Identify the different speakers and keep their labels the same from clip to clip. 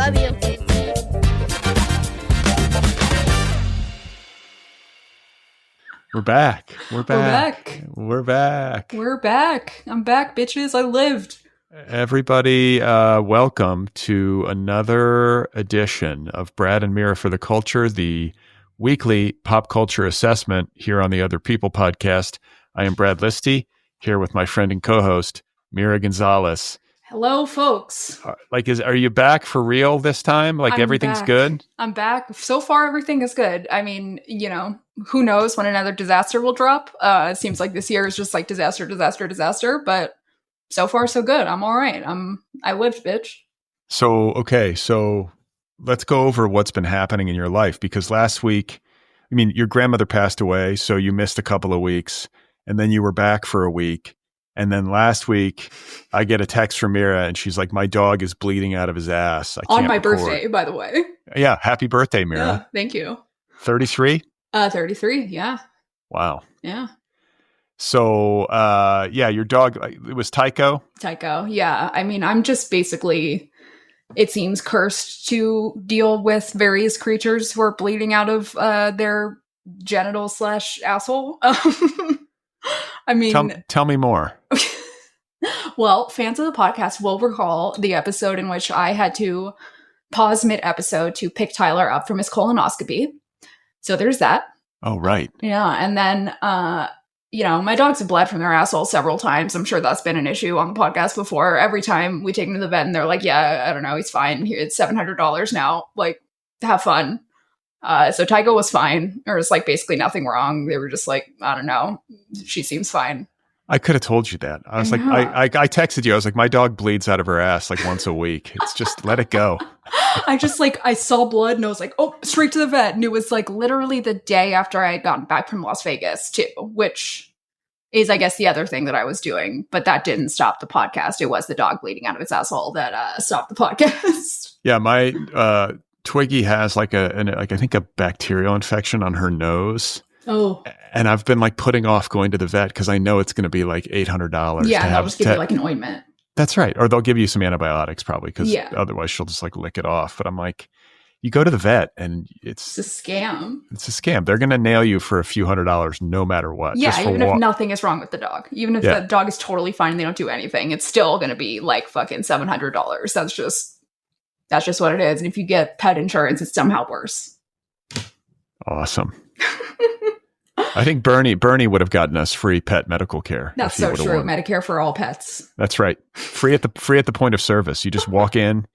Speaker 1: Love you.
Speaker 2: We're back.
Speaker 3: We're back. I'm back, bitches. I lived.
Speaker 2: Everybody, welcome to another edition of Brad and Mira for the Culture, the weekly pop culture assessment here on the Otherppl podcast. I am Brad Listi, here with my friend and co-host, Mira Gonzalez.
Speaker 3: Hello, folks.
Speaker 2: Are you back for real this time? Everything's
Speaker 3: back.
Speaker 2: good?
Speaker 3: I'm back. So far, everything is good. I mean, who knows when another disaster will drop? It seems like this year is just like disaster, but so far, so good. I'm all right. I lived, bitch.
Speaker 2: So let's go over what's been happening in your life, because last week, your grandmother passed away, so you missed a couple of weeks, and then you were back for a week. And then last week, I get a text from Mira, and she's like, my dog is bleeding out of his ass.
Speaker 3: On my birthday, by the way.
Speaker 2: Yeah. Happy birthday, Mira.
Speaker 3: Yeah, thank you.
Speaker 2: 33?
Speaker 3: 33, yeah.
Speaker 2: Wow.
Speaker 3: Yeah.
Speaker 2: So, your dog, it was Tycho?
Speaker 3: Tycho, yeah. I'm just basically, it seems, cursed to deal with various creatures who are bleeding out of their genital/asshole.
Speaker 2: Tell me more.
Speaker 3: Well, fans of the podcast will recall the episode in which I had to pause mid-episode to pick Tyler up from his colonoscopy. So there's that.
Speaker 2: Oh, right.
Speaker 3: Yeah. And then, my dogs have bled from their asshole several times. I'm sure that's been an issue on the podcast before. Every time we take him to the vet and they're like, yeah, I don't know, he's fine. It's $700 now. Have fun. So Tycho was fine. There was basically nothing wrong. They were just like, I don't know, she seems fine. I
Speaker 2: could have told you that. I was I texted you. I was like, my dog bleeds out of her ass once a week. It's just, let it go.
Speaker 3: I saw blood and I was like, oh, straight to the vet. And it was literally the day after I had gotten back from Las Vegas too, which is, I guess, the other thing that I was doing. But that didn't stop the podcast. It was the dog bleeding out of its asshole that stopped the podcast.
Speaker 2: Yeah, my Twiggy has I think a bacterial infection on her nose.
Speaker 3: Oh.
Speaker 2: And I've been putting off going to the vet because I know it's going to be $800.
Speaker 3: Yeah, they'll just give you an ointment.
Speaker 2: That's right. Or they'll give you some antibiotics probably, because otherwise she'll just lick it off. But I'm like, you go to the vet and it's
Speaker 3: a scam.
Speaker 2: It's a scam. They're going to nail you for a few $100s no matter what.
Speaker 3: Yeah, even if nothing is wrong with the dog. Even if the dog is totally fine and they don't do anything, it's still going to be fucking $700. That's just what it is. And if you get pet insurance, it's somehow worse.
Speaker 2: Awesome. I think Bernie would have gotten us free pet medical care.
Speaker 3: That's so true. Medicare for all pets.
Speaker 2: That's right. Free at the point of service. You just walk in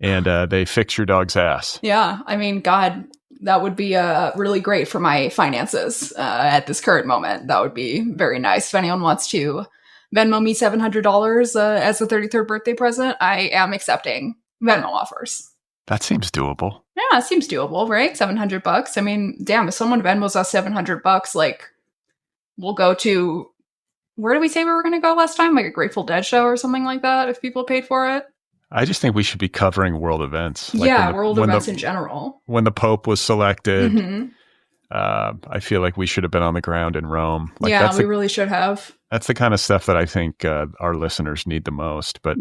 Speaker 2: and they fix your dog's ass.
Speaker 3: Yeah. God, that would be really great for my finances at this current moment. That would be very nice. If anyone wants to Venmo me $700 as a 33rd birthday present, I am accepting Venmo offers.
Speaker 2: That seems doable.
Speaker 3: Yeah, it seems doable, right? $700. Damn, if someone Venmos us $700, we'll go to, where did we say we were going to go last time? A Grateful Dead show or something like that, if people paid for it.
Speaker 2: I just think we should be covering world events.
Speaker 3: World events in general.
Speaker 2: When the Pope was selected, I feel like we should have been on the ground in Rome.
Speaker 3: We really should have.
Speaker 2: That's the kind of stuff that I think our listeners need the most. But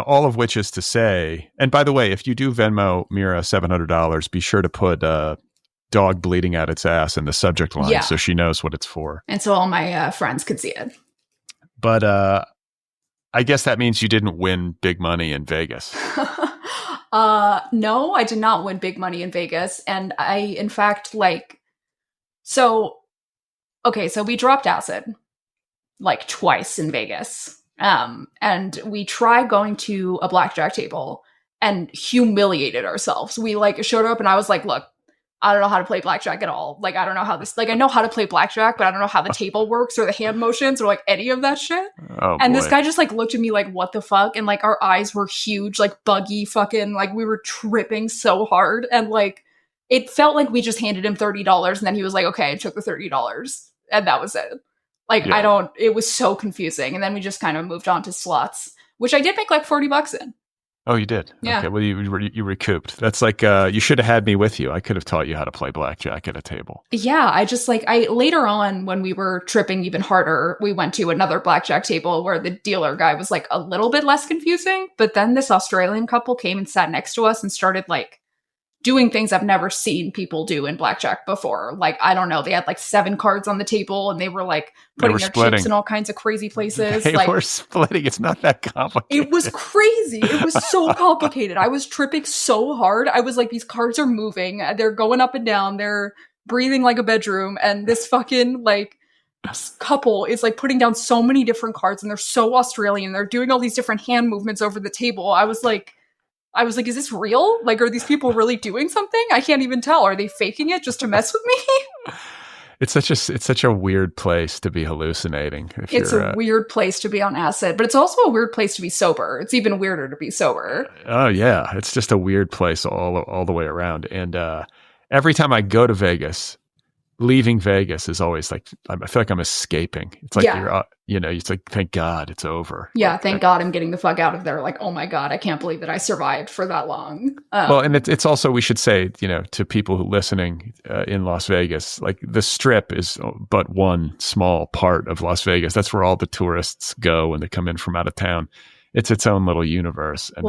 Speaker 2: all of which is to say, and by the way, if you do Venmo Mira $700, be sure to put dog bleeding out its ass in the subject line so she knows what it's for.
Speaker 3: And so all my friends could see it.
Speaker 2: But I guess that means you didn't win big money in Vegas.
Speaker 3: No, I did not win big money in Vegas. And I, in fact, so we dropped acid twice in Vegas. And we tried going to a blackjack table and humiliated ourselves. We showed up and I was like, look, I don't know how to play blackjack at all. I don't know how this, I know how to play blackjack, but I don't know how the table works or the hand motions or any of that shit.
Speaker 2: Oh,
Speaker 3: and this guy just looked at me what the fuck? And our eyes were huge, buggy fucking, we were tripping so hard. And it felt like we just handed him $30 and then he was like, okay, I took the $30. And that was it. It was so confusing. And then we just kind of moved on to slots, which I did make $40 in.
Speaker 2: Oh, you did?
Speaker 3: Yeah.
Speaker 2: Okay. Well, you recouped. That's like, you should have had me with you. I could have taught you how to play blackjack at a table.
Speaker 3: Yeah, I just like I later on when we were tripping even harder, we went to another blackjack table where the dealer guy was like a little bit less confusing, but then this Australian couple came and sat next to us and started like doing things I've never seen people do in blackjack before. Like, I don't know, they had like 7 cards on the table and they were like putting their
Speaker 2: splitting.
Speaker 3: chips in all kinds of crazy places.
Speaker 2: They
Speaker 3: like,
Speaker 2: were splitting. It's not that complicated.
Speaker 3: It was crazy. It was so complicated. I was tripping so hard. I was like, these cards are moving. They're going up and down. They're breathing like a bedroom. And this fucking like couple is like putting down so many different cards and they're so Australian. They're doing all these different hand movements over the table. I was like, is this real? Like, are these people really doing something? I can't even tell. Are they faking it just to mess with me?
Speaker 2: It's such a weird place to be hallucinating.
Speaker 3: It's a weird place to be on acid, but it's also a weird place to be sober. It's even weirder to be sober.
Speaker 2: Oh yeah, it's just a weird place all the way around. And every time I go to Vegas, leaving Vegas is always like I feel like I'm escaping. It's like it's like thank God it's over.
Speaker 3: Yeah,
Speaker 2: like,
Speaker 3: thank God I'm getting the fuck out of there. Like, oh my God, I can't believe that I survived for that long.
Speaker 2: Well, and it's also, we should say, to people who listening in Las Vegas, like the Strip is but one small part of Las Vegas. That's where all the tourists go when they come in from out of town. It's its own little universe. And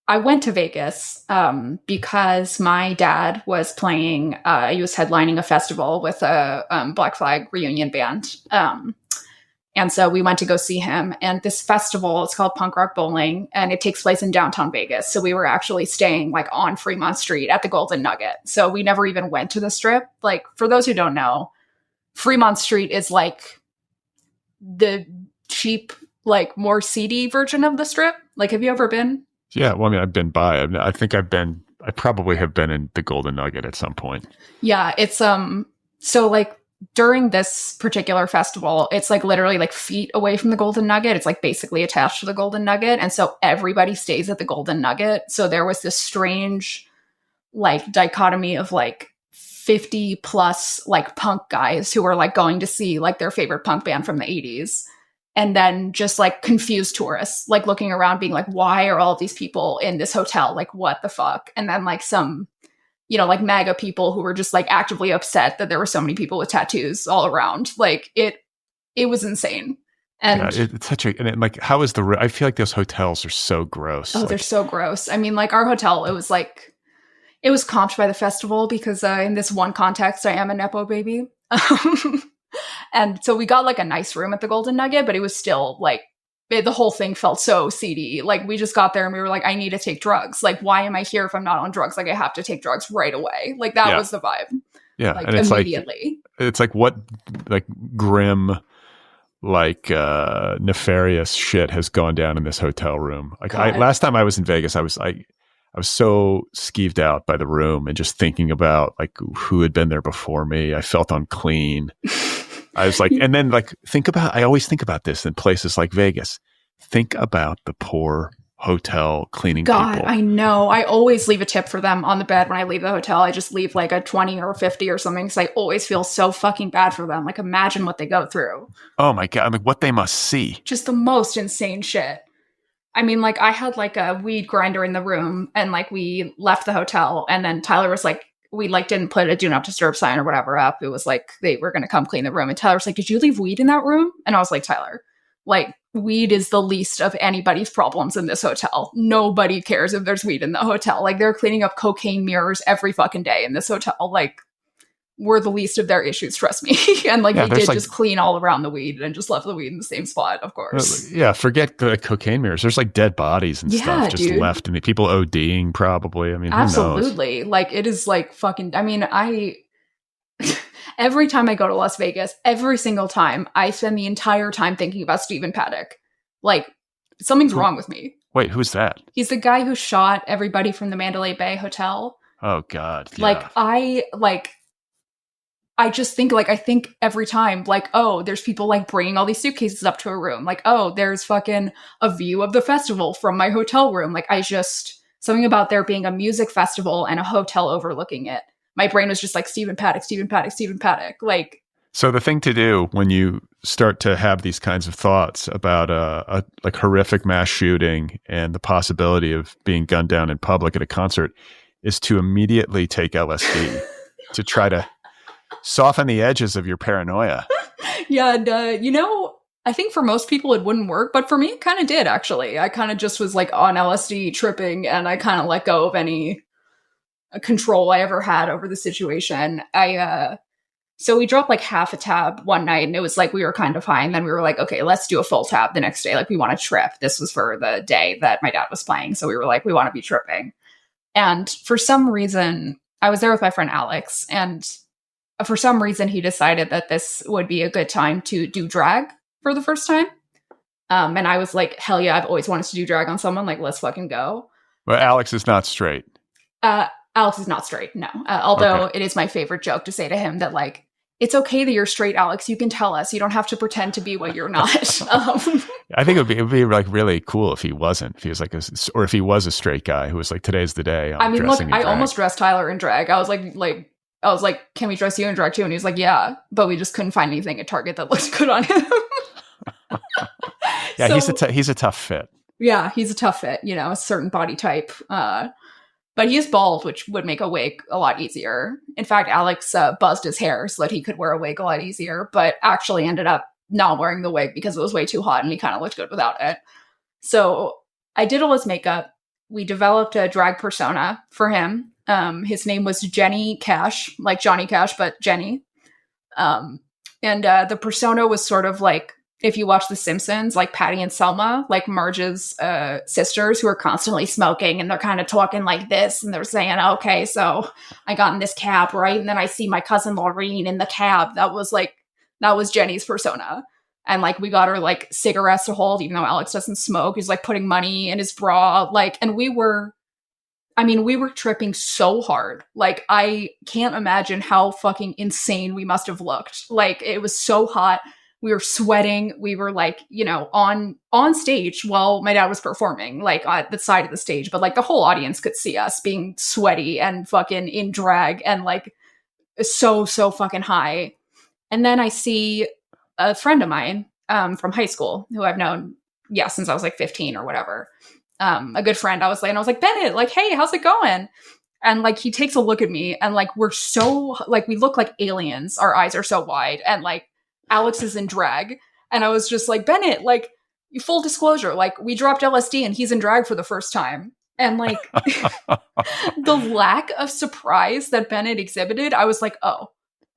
Speaker 3: I went to Vegas because my dad was playing, he was headlining a festival with a Black Flag reunion band. And so we went to go see him. And this festival, it's called Punk Rock Bowling, and it takes place in downtown Vegas. So we were actually staying like on Fremont Street at the Golden Nugget. So we never even went to the Strip. Like, for those who don't know, Fremont Street is like the cheap, like more seedy version of the Strip. Like, have you ever been?
Speaker 2: Yeah, well, I mean, I've been by. I probably have been in the Golden Nugget at some point.
Speaker 3: Yeah, it's so like during this particular festival, it's like literally like feet away from the Golden Nugget. It's like basically attached to the Golden Nugget, and so everybody stays at the Golden Nugget. So there was this strange like dichotomy of like 50 plus like punk guys who were like going to see like their favorite punk band from the 80s. And then just like confused tourists, like looking around being like, why are all of these people in this hotel? Like, what the fuck? And then like some, like MAGA people who were just like actively upset that there were so many people with tattoos all around. Like it was insane. And
Speaker 2: it's such like, how is I feel like those hotels are so gross.
Speaker 3: Oh, they're so gross. I mean, like our hotel, it was comped by the festival because in this one context, I am a Nepo baby. And so we got like a nice room at the Golden Nugget, but it was still like the whole thing felt so seedy. Like we just got there and we were like, I need to take drugs. Like, why am I here if I'm not on drugs? Like I have to take drugs right away. Like that was the vibe.
Speaker 2: Yeah.
Speaker 3: Like
Speaker 2: and it's
Speaker 3: immediately.
Speaker 2: It's like what like grim, like nefarious shit has gone down in this hotel room. Like last time I was in Vegas, I was so skeeved out by the room and just thinking about like who had been there before me. I felt unclean. I was like, and then like, I always think about this in places like Vegas. Think about the poor hotel cleaning people.
Speaker 3: I know. I always leave a tip for them on the bed when I leave the hotel. I just leave like a 20 or 50 or something because I always feel so fucking bad for them. Like imagine what they go through.
Speaker 2: Oh my God. I mean, what they must see.
Speaker 3: Just the most insane shit. I mean, like I had like a weed grinder in the room and like we left the hotel and then Tyler was like, we like didn't put a do not disturb sign or whatever up. It was like, they were going to come clean the room. And Tyler was like, did you leave weed in that room? And I was like, Tyler, like weed is the least of anybody's problems in this hotel. Nobody cares if there's weed in the hotel. Like they're cleaning up cocaine mirrors every fucking day in this hotel. Like we're the least of their issues, trust me. And like they did like, just clean all around the weed and just left the weed in the same spot, of course.
Speaker 2: Yeah, forget cocaine mirrors. There's like dead bodies and stuff just left, and people ODing probably. I mean,
Speaker 3: absolutely.
Speaker 2: Who knows?
Speaker 3: Like it is like fucking. I mean, every time I go to Las Vegas, every single time, I spend the entire time thinking about Stephen Paddock. Like something's wrong with me.
Speaker 2: Wait, who's that?
Speaker 3: He's the guy who shot everybody from the Mandalay Bay Hotel.
Speaker 2: Oh God.
Speaker 3: Yeah. I just think I think every time like, oh, there's people like bringing all these suitcases up to a room. Like, oh, there's fucking a view of the festival from my hotel room. Like something about there being a music festival and a hotel overlooking it. My brain was just like Stephen Paddock, Stephen Paddock, Stephen Paddock. Like,
Speaker 2: So the thing to do when you start to have these kinds of thoughts about a like horrific mass shooting and the possibility of being gunned down in public at a concert is to immediately take LSD to try to soften the edges of your paranoia.
Speaker 3: Yeah, and I think for most people it wouldn't work, but for me it kind of did actually. I kind of just was like on LSD tripping, and I kind of let go of any control I ever had over the situation. So we dropped like half a tab one night, and it was like we were kind of high, and then we were like, okay, let's do a full tab the next day. Like we want to trip. This was for the day that my dad was playing, so we were like, we want to be tripping. And for some reason, I was there with my friend Alex, and for some reason he decided that this would be a good time to do drag for the first time. And I was like, hell yeah, I've always wanted to do drag on someone. Like, let's fucking go.
Speaker 2: But Alex is not straight.
Speaker 3: Alex is not straight, no. Although it is my favorite joke to say to him that, like, it's okay that you're straight, Alex. You can tell us. You don't have to pretend to be what you're not.
Speaker 2: I think it would be like really cool if he wasn't. If he was like, or if he was a straight guy who was like, today's the day.
Speaker 3: I mean, look, I almost dressed Tyler in drag. I was like, can we dress you in drag too? And he was like, yeah, but we just couldn't find anything at Target that looked good on him.
Speaker 2: Yeah, so, he's a tough fit.
Speaker 3: Yeah, he's a tough fit. You know, a certain body type. But he is bald, which would make a wig a lot easier. In fact, Alex buzzed his hair so that he could wear a wig a lot easier, but actually ended up not wearing the wig because it was way too hot and he kind of looked good without it. So I did all his makeup. We developed a drag persona for him. His name was Jenny Cash, like Johnny Cash, but Jenny. And the persona was sort of like, if you watch The Simpsons, like Patty and Selma, like Marge's sisters who are constantly smoking, and they're kind of talking like this, and they're saying, okay, so I got in this cab, right? And then I see my cousin Laureen in the cab. That was Jenny's persona. And like we got her like cigarettes to hold, even though Alex doesn't smoke. He's like putting money in his bra. Like, and we were tripping so hard. Like, I can't imagine how fucking insane we must have looked. Like, it was so hot. We were sweating. We were like, you know, on stage while my dad was performing, like at the side of the stage. But like the whole audience could see us being sweaty and fucking in drag and like so fucking high. And then I see a friend of mine from high school who I've known, since I was like 15 or whatever. A good friend. I was like, Bennett, like, hey, how's it going? And like, he takes a look at me and like, we're so like, we look like aliens. Our eyes are so wide. And like, Alex is in drag. And I was just like, Bennett, like, full disclosure, like we dropped LSD and he's in drag for the first time. And like the lack of surprise that Bennett exhibited, I was like, oh,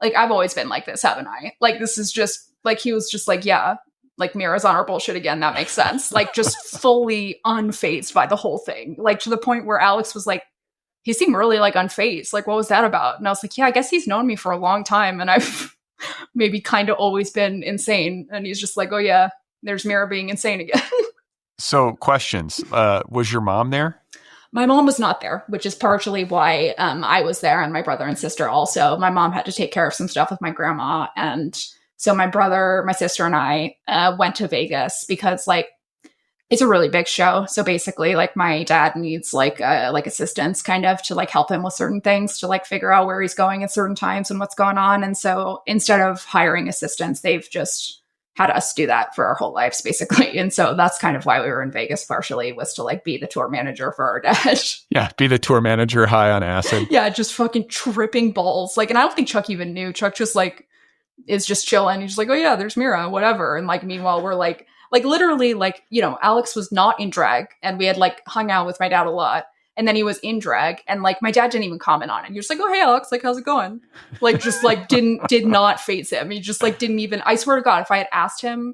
Speaker 3: like I've always been like this, haven't I? Like, this is just like, he was just like, yeah, like Mira's on our bullshit again. That makes sense. Like just fully unfazed by the whole thing. Like to the point where Alex was like, he seemed really like unfazed. Like, what was that about? And I was like, yeah, I guess he's known me for a long time. And I've maybe kind of always been insane. And he's just like, oh yeah, there's Mira being insane again.
Speaker 2: So questions, was your mom there?
Speaker 3: My mom was not there, which is partially why I was there, and my brother and sister also. My mom had to take care of some stuff with my grandma. And so my brother, my sister, and I went to Vegas because like, it's a really big show. So basically like my dad needs like assistance kind of to like help him with certain things, to like figure out where he's going at certain times and what's going on. And so instead of hiring assistants, they've just had us do that for our whole lives basically. And so that's kind of why we were in Vegas partially, was to like be the tour manager for our dad.
Speaker 2: Yeah. Be the tour manager high on acid.
Speaker 3: Yeah. Just fucking tripping balls. Like, and I don't think Chuck even knew. Chuck just like is just chilling. He's just like, oh yeah, there's Mira, whatever. And like, meanwhile, we're like literally like, you know, Alex was not in drag and we had like hung out with my dad a lot. And then he was in drag and like my dad didn't even comment on it. He was like, oh, hey, Alex, like, how's it going? Like, just like did not faze him. He just like didn't even, I swear to God, if I ask him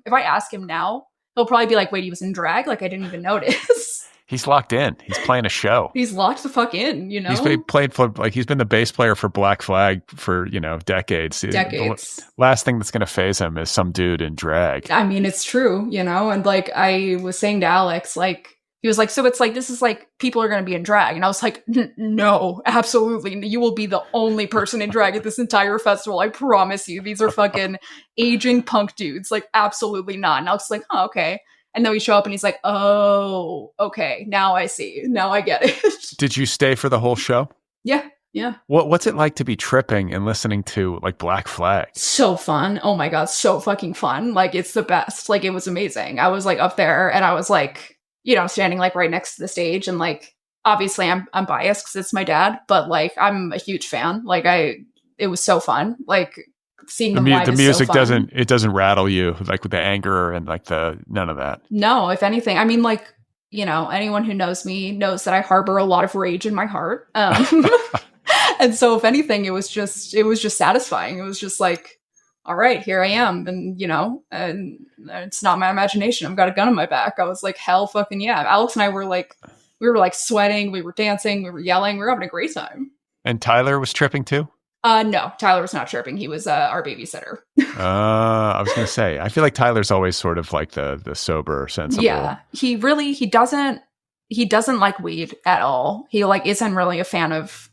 Speaker 3: now, he'll probably be like, wait, he was in drag? Like, I didn't even notice.
Speaker 2: He's locked in. He's playing a show.
Speaker 3: He's locked the fuck in, you know?
Speaker 2: He's played for, like, he's been the bass player for Black Flag for, you know, decades.
Speaker 3: Decades.
Speaker 2: The last thing that's going to faze him is some dude in drag.
Speaker 3: I mean, it's true, you know? And like, I was saying to Alex, like, he was like, so it's like, this is like, people are going to be in drag. And I was like, no, absolutely. You will be the only person in drag at this entire festival. I promise you. These are fucking aging punk dudes. Like, absolutely not. And I was like, oh, okay. And then we show up and he's like, oh, okay. Now I see. Now I get it.
Speaker 2: Did you stay for the whole show?
Speaker 3: Yeah. Yeah.
Speaker 2: What's it like to be tripping and listening to like Black Flag?
Speaker 3: So fun. Oh my God. So fucking fun. Like, it's the best. Like, it was amazing. I was like up there and I was like, standing like right next to the stage, and like, obviously I'm biased because it's my dad, but like, I'm a huge fan. Like, it was so fun. Like, seeing them live
Speaker 2: The
Speaker 3: is
Speaker 2: music
Speaker 3: so fun.
Speaker 2: doesn't rattle you like with the anger and like none of that.
Speaker 3: No, if anything, I mean, like, anyone who knows me knows that I harbor a lot of rage in my heart. And so if anything, it was just satisfying. It was just like, all right, here I am. And, and it's not my imagination. I've got a gun in my back. I was like, hell fucking yeah. Alex and I were like, sweating. We were dancing. We were yelling. We were having a great time.
Speaker 2: And Tyler was tripping too?
Speaker 3: No, Tyler was not tripping. He was our babysitter.
Speaker 2: I was going to say, I feel like Tyler's always sort of like the sober, sensible.
Speaker 3: Yeah, he doesn't like weed at all. He like isn't really a fan of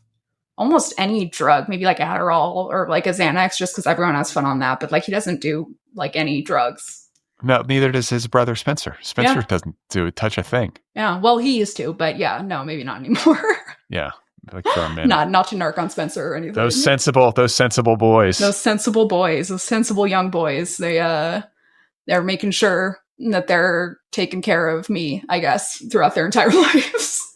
Speaker 3: almost any drug, maybe like Adderall or like a Xanax, just because everyone has fun on that. But like, he doesn't do like any drugs. No,
Speaker 2: neither does his brother Spencer. Spencer doesn't touch a thing.
Speaker 3: Yeah, well, he used to, but yeah, no, maybe not anymore.
Speaker 2: Yeah, like for a minute.
Speaker 3: Not to narc on Spencer or anything.
Speaker 2: Those sensible boys.
Speaker 3: Those sensible young boys. They're making sure that they're taking care of me, I guess, throughout their entire lives.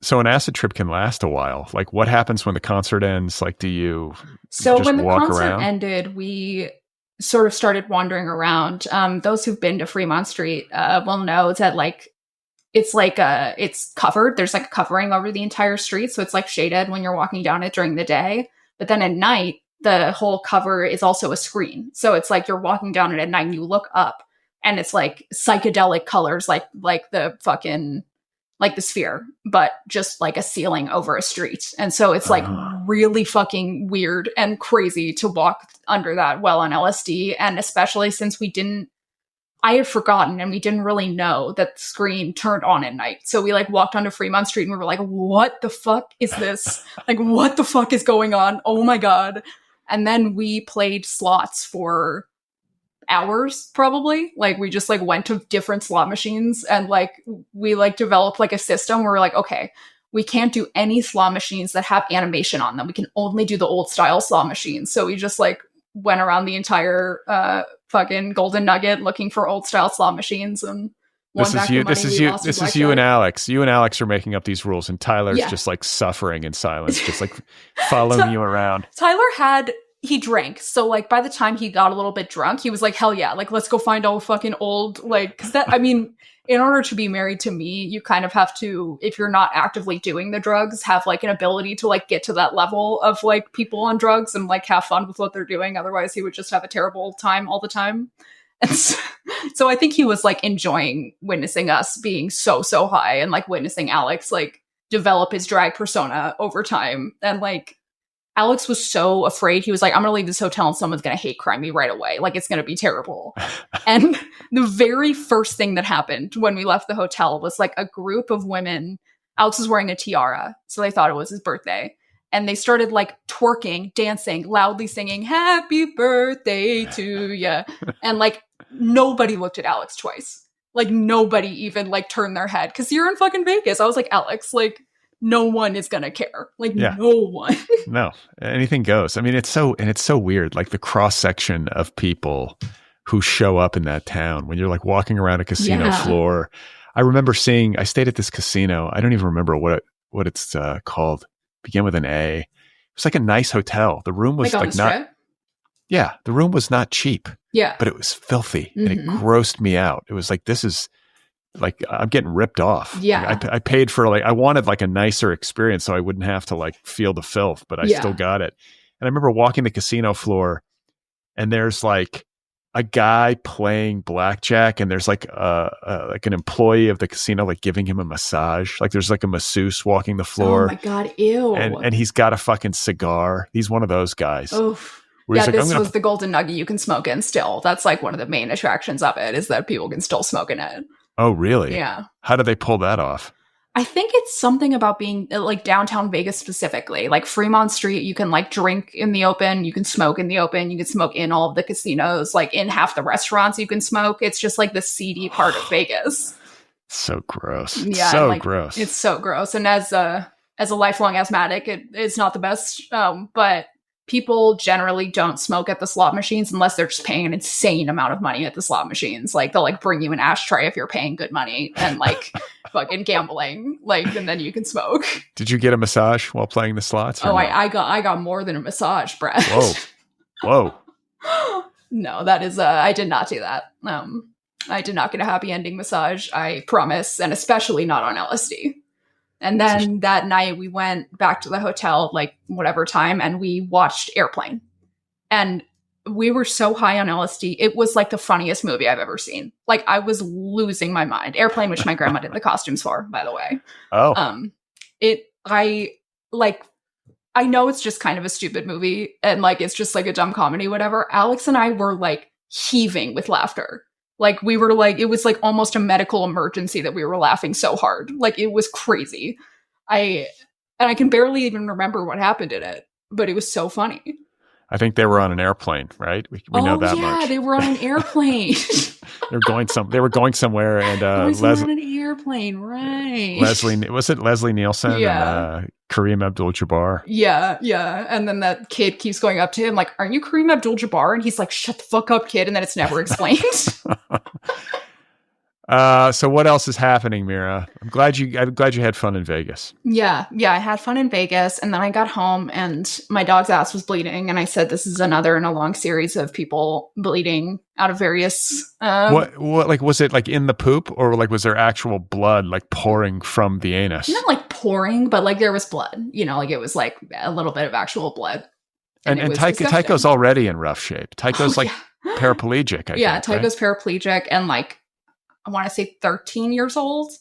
Speaker 2: So an acid trip can last a while. Like, what happens when the concert ends? Like, do you
Speaker 3: So
Speaker 2: just
Speaker 3: when the
Speaker 2: walk
Speaker 3: concert
Speaker 2: around?
Speaker 3: ended, we sort of started wandering around. Those who've been to Fremont Street will know that like it's like it's covered. There's like a covering over the entire street, so it's like shaded when you're walking down it during the day. But then at night, the whole cover is also a screen. So it's like you're walking down it at night and you look up, and it's like psychedelic colors, like the fucking like the Sphere, but just like a ceiling over a street. And so it's like really fucking weird and crazy to walk under that well on LSD. And especially since I had forgotten and we didn't really know that the screen turned on at night. So we like walked onto Fremont Street and we were like, what the fuck is this? Like, what the fuck is going on? Oh my God. And then we played slots for hours, probably. Like, we just like went to different slot machines and like we like developed like a system where we're like, okay, we can't do any slot machines that have animation on them. We can only do the old style slot machines. So we just like went around the entire fucking Golden Nugget looking for old style slot machines and
Speaker 2: This is you and Alex. You and Alex are making up these rules, and Tyler's just like suffering in silence, just like following you around.
Speaker 3: He drank. So like by the time he got a little bit drunk, he was like, hell yeah, like let's go find all fucking old, like, cause that, I mean, in order to be married to me, you kind of have to, if you're not actively doing the drugs, have like an ability to like get to that level of like people on drugs and like have fun with what they're doing. Otherwise he would just have a terrible time all the time. And so I think he was like enjoying witnessing us being so high and like witnessing Alex like develop his drag persona over time. And like Alex was so afraid. He was like, I'm going to leave this hotel and someone's going to hate crime me right away. Like, it's going to be terrible. And the very first thing that happened when we left the hotel was like a group of women. Alex was wearing a tiara, so they thought it was his birthday. And they started like twerking, dancing, loudly singing, happy birthday to ya. And like nobody looked at Alex twice. Like nobody even like turned their head because you're in fucking Vegas. I was like, Alex, like, no one is gonna care. Like no one.
Speaker 2: No, anything goes. I mean, it's so weird. Like the cross section of people who show up in that town when you're like walking around a casino floor. I remember I stayed at this casino. I don't even remember what it's called. Began with an A. It was like a nice hotel. The room was like not. Yeah, the room was not cheap.
Speaker 3: Yeah,
Speaker 2: but it was filthy and it grossed me out. It was like, this is. Like, I'm getting ripped off.
Speaker 3: Yeah.
Speaker 2: Like, I paid for I wanted like a nicer experience so I wouldn't have to like feel the filth, but I still got it. And I remember walking the casino floor and there's like a guy playing blackjack and there's like like an employee of the casino like giving him a massage. Like there's like a masseuse walking the floor.
Speaker 3: Oh my God, ew.
Speaker 2: And he's got a fucking cigar. He's one of those guys.
Speaker 3: Oof. Yeah, this was the Golden Nugget you can smoke in still. That's like one of the main attractions of it is that people can still smoke in it.
Speaker 2: Oh, really?
Speaker 3: Yeah.
Speaker 2: How do they pull that off?
Speaker 3: I think it's something about being like downtown Vegas specifically. Like Fremont Street, you can like drink in the open, you can smoke in the open, you can smoke in all of the casinos, like in half the restaurants you can smoke. It's just like the seedy part of Vegas.
Speaker 2: So gross.
Speaker 3: Yeah.
Speaker 2: So
Speaker 3: like,
Speaker 2: gross.
Speaker 3: It's so gross. And as as a lifelong asthmatic, it's not the best. But people generally don't smoke at the slot machines unless they're just paying an insane amount of money at the slot machines. Like they'll like bring you an ashtray if you're paying good money and like fucking gambling, like, and then you can smoke.
Speaker 2: Did you get a massage while playing the slots?
Speaker 3: Oh, no? I got more than a massage, Brad.
Speaker 2: Whoa.
Speaker 3: No, that is, I did not do that. I did not get a happy ending massage, I promise, and especially not on LSD. And then that night we went back to the hotel, like whatever time, and we watched Airplane. And we were so high on LSD. It was like the funniest movie I've ever seen. Like I was losing my mind. Airplane, which my grandma did the costumes for, by the way.
Speaker 2: Oh.
Speaker 3: I know it's just kind of a stupid movie and like it's just like a dumb comedy, whatever. Alex and I were like heaving with laughter. Like we were like, it was like almost a medical emergency that we were laughing so hard. Like it was crazy. I can barely even remember what happened in it, but it was so funny.
Speaker 2: I think they were on an airplane, right? We know that much.
Speaker 3: Yeah, they were on an airplane.
Speaker 2: They were going somewhere, and
Speaker 3: Leslie on an airplane, right?
Speaker 2: Leslie Nielsen and Kareem Abdul-Jabbar.
Speaker 3: Yeah, and then that kid keeps going up to him like, "Aren't you Kareem Abdul-Jabbar?" And he's like, "Shut the fuck up, kid!" And then it's never explained.
Speaker 2: So what else is happening, Mira? I'm glad you had fun in Vegas.
Speaker 3: Yeah, I had fun in Vegas, and then I got home and my dog's ass was bleeding, and I said, "This is another in a long series of people bleeding out of various."
Speaker 2: What like was it like in the poop, or like was there actual blood like pouring from the anus?
Speaker 3: Not like pouring, but like there was blood. You know, like it was like a little bit of actual blood.
Speaker 2: And Tycho's already in rough shape. Tycho's paraplegic. I think,
Speaker 3: Tycho's paraplegic and like. I want to say 13 years old.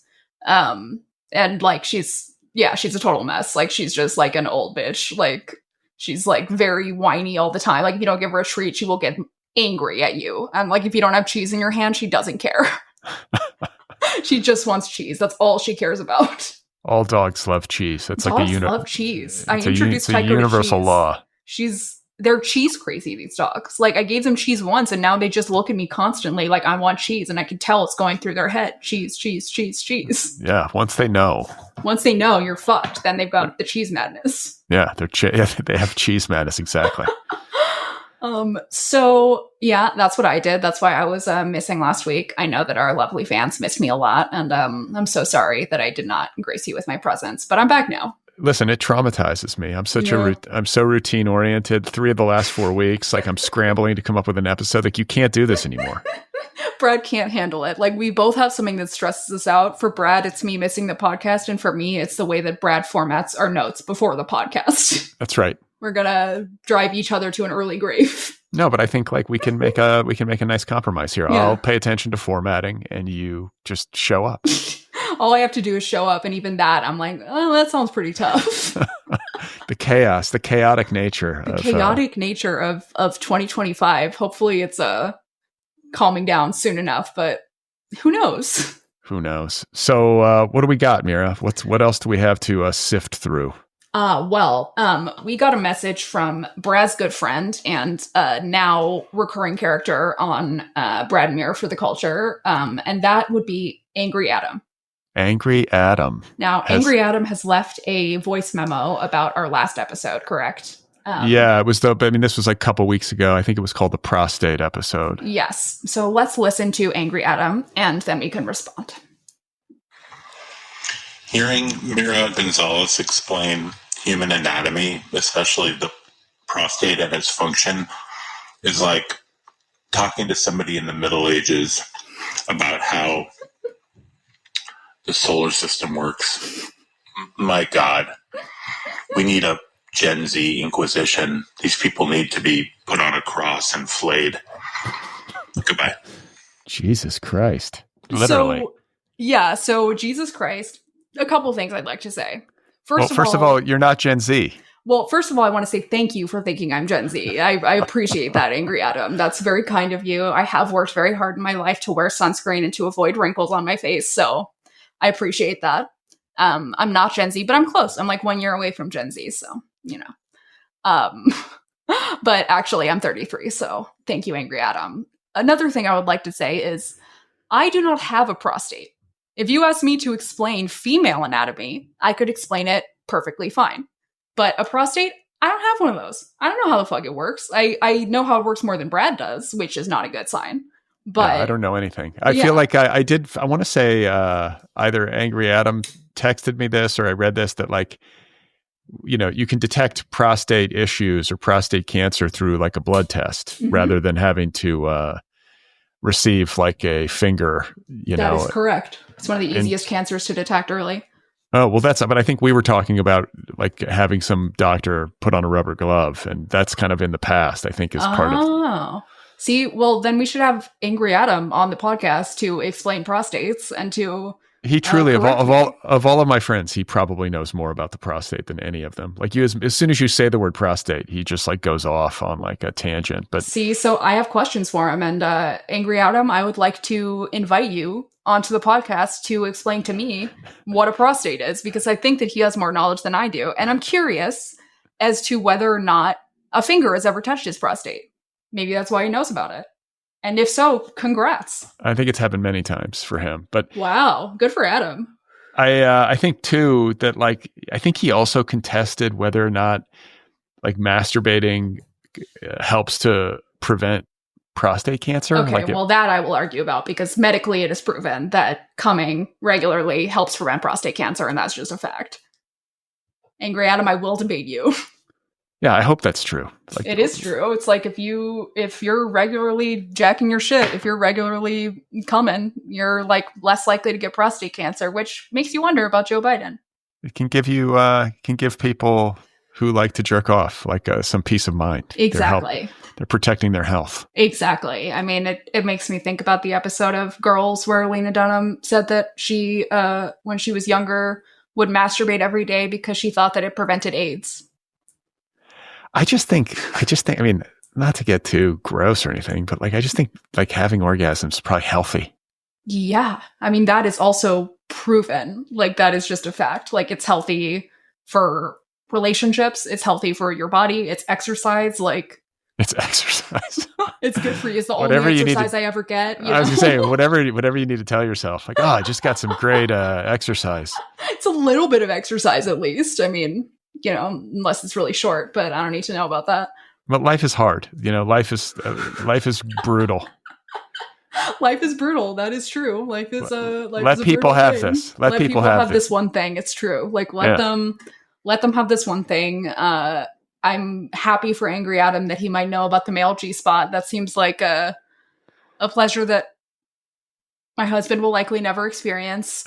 Speaker 3: And like, she's a total mess. Like, she's just like an old bitch. Like, she's like very whiny all the time. Like, if you don't give her a treat, she will get angry at you. And like, if you don't have cheese in your hand, she doesn't care. She just wants cheese. That's all she cares about.
Speaker 2: All dogs love cheese. It's
Speaker 3: dogs
Speaker 2: like
Speaker 3: love cheese. I introduced Tycho to
Speaker 2: universal
Speaker 3: cheese.
Speaker 2: Law.
Speaker 3: They're cheese crazy, these dogs. Like, I gave them cheese once, and now they just look at me constantly like I want cheese, and I can tell it's going through their head. Cheese, cheese, cheese, cheese.
Speaker 2: Yeah, once they know,
Speaker 3: you're fucked. Then they've got the cheese madness.
Speaker 2: Yeah, they have cheese madness, exactly.
Speaker 3: So, yeah, that's what I did. That's why I was missing last week. I know that our lovely fans missed me a lot, and I'm so sorry that I did not grace you with my presence, but I'm back now.
Speaker 2: Listen, it traumatizes me. I'm so routine oriented. 3 of the last 4 weeks, like I'm scrambling to come up with an episode. Like you can't do this anymore.
Speaker 3: Brad can't handle it. Like we both have something that stresses us out. For Brad, it's me missing the podcast, and for me, it's the way that Brad formats our notes before the podcast.
Speaker 2: That's right.
Speaker 3: We're gonna drive each other to an early grave.
Speaker 2: No, but I think like we can make a nice compromise here. Yeah. I'll pay attention to formatting, and you just show up.
Speaker 3: All I have to do is show up, and even that, I'm like, oh, that sounds pretty tough.
Speaker 2: The chaotic nature.
Speaker 3: Nature of 2025. Hopefully it's calming down soon enough, but who knows?
Speaker 2: Who knows? So what do we got, Mira? What else do we have to sift through?
Speaker 3: We got a message from Brad's good friend and now recurring character on Brad and Mira for the Culture, and that would be Angry Adam.
Speaker 2: Angry Adam.
Speaker 3: Now, Angry Adam has left a voice memo about our last episode, correct?
Speaker 2: Yeah, it was this was like a couple weeks ago. I think it was called the prostate episode.
Speaker 3: Yes. So let's listen to Angry Adam, and then we can respond.
Speaker 1: Hearing Mira Gonzalez explain human anatomy, especially the prostate and its function, is like talking to somebody in the Middle Ages about how the solar system works. My God, we need a Gen Z Inquisition. These people need to be put on a cross and flayed. Goodbye.
Speaker 2: Jesus Christ. Literally.
Speaker 3: So Jesus Christ. A couple things I'd like to say.
Speaker 2: First of all, you're not Gen Z.
Speaker 3: Well, first of all, I want to say thank you for thinking I'm Gen Z. I appreciate that, Angry Adam. That's very kind of you. I have worked very hard in my life to wear sunscreen and to avoid wrinkles on my face, so I appreciate that. I'm not Gen Z, but I'm close. I'm like 1 year away from Gen Z, so, you know. But actually, I'm 33, so thank you, Angry Adam. Another thing I would like to say is I do not have a prostate. If you ask me to explain female anatomy, I could explain it perfectly fine. But a prostate, I don't have one of those. I don't know how the fuck it works. I know how it works more than Brad does, which is not a good sign. But
Speaker 2: yeah, I don't know anything. I feel like I want to say either Angry Adam texted me this or I read this, that like, you know, you can detect prostate issues or prostate cancer through like a blood test rather than having to receive like a finger,
Speaker 3: That is correct. It's one of the easiest cancers to detect early.
Speaker 2: Oh, well, but I think we were talking about like having some doctor put on a rubber glove, and that's kind of in the past, I think, is part of.
Speaker 3: Oh, see, well, then we should have Angry Adam on the podcast to explain prostates and to.
Speaker 2: He truly, of all of my friends, he probably knows more about the prostate than any of them. Like as soon as you say the word prostate, he just like goes off on like a tangent. But
Speaker 3: see, so I have questions for him, and Angry Adam, I would like to invite you onto the podcast to explain to me what a prostate is, because I think that he has more knowledge than I do, and I'm curious as to whether or not a finger has ever touched his prostate. Maybe that's why he knows about it. And if so, congrats.
Speaker 2: I think it's happened many times for him. But
Speaker 3: wow, good for Adam.
Speaker 2: I think too that like I think he also contested whether or not like masturbating helps to prevent prostate cancer.
Speaker 3: Okay,
Speaker 2: like
Speaker 3: well, that I will argue about, because medically it is proven that coming regularly helps prevent prostate cancer, and that's just a fact. Angry Adam, I will debate you.
Speaker 2: Yeah, I hope that's true. Like,
Speaker 3: it is true. It's like if you're regularly jacking your shit, if you're regularly coming, you're like less likely to get prostate cancer, which makes you wonder about Joe Biden.
Speaker 2: It can give people who like to jerk off like some peace of mind.
Speaker 3: Exactly.
Speaker 2: They're protecting their health.
Speaker 3: Exactly. I mean, it makes me think about the episode of Girls where Lena Dunham said that she, when she was younger, would masturbate every day because she thought that it prevented AIDS.
Speaker 2: I just think, I mean, not to get too gross or anything, but like, I just think like having orgasms is probably healthy.
Speaker 3: Yeah. I mean, that is also proven. Like, that is just a fact. Like, it's healthy for relationships. It's healthy for your body. It's exercise. Like,
Speaker 2: it's exercise.
Speaker 3: It's good for you. It's the only exercise I ever get.
Speaker 2: I was going to say, whatever you need to tell yourself, like, oh, I just got some great exercise.
Speaker 3: It's a little bit of exercise, at least. I mean, you know, unless it's really short, but I don't need to know about that.
Speaker 2: But life is hard. You know, life is brutal.
Speaker 3: Life is brutal. That is true. Life is
Speaker 2: let people have this. Let people have
Speaker 3: this one thing. It's true. Like let them have this one thing. I'm happy for Angry Adam that he might know about the male G-spot. That seems like a pleasure that my husband will likely never experience.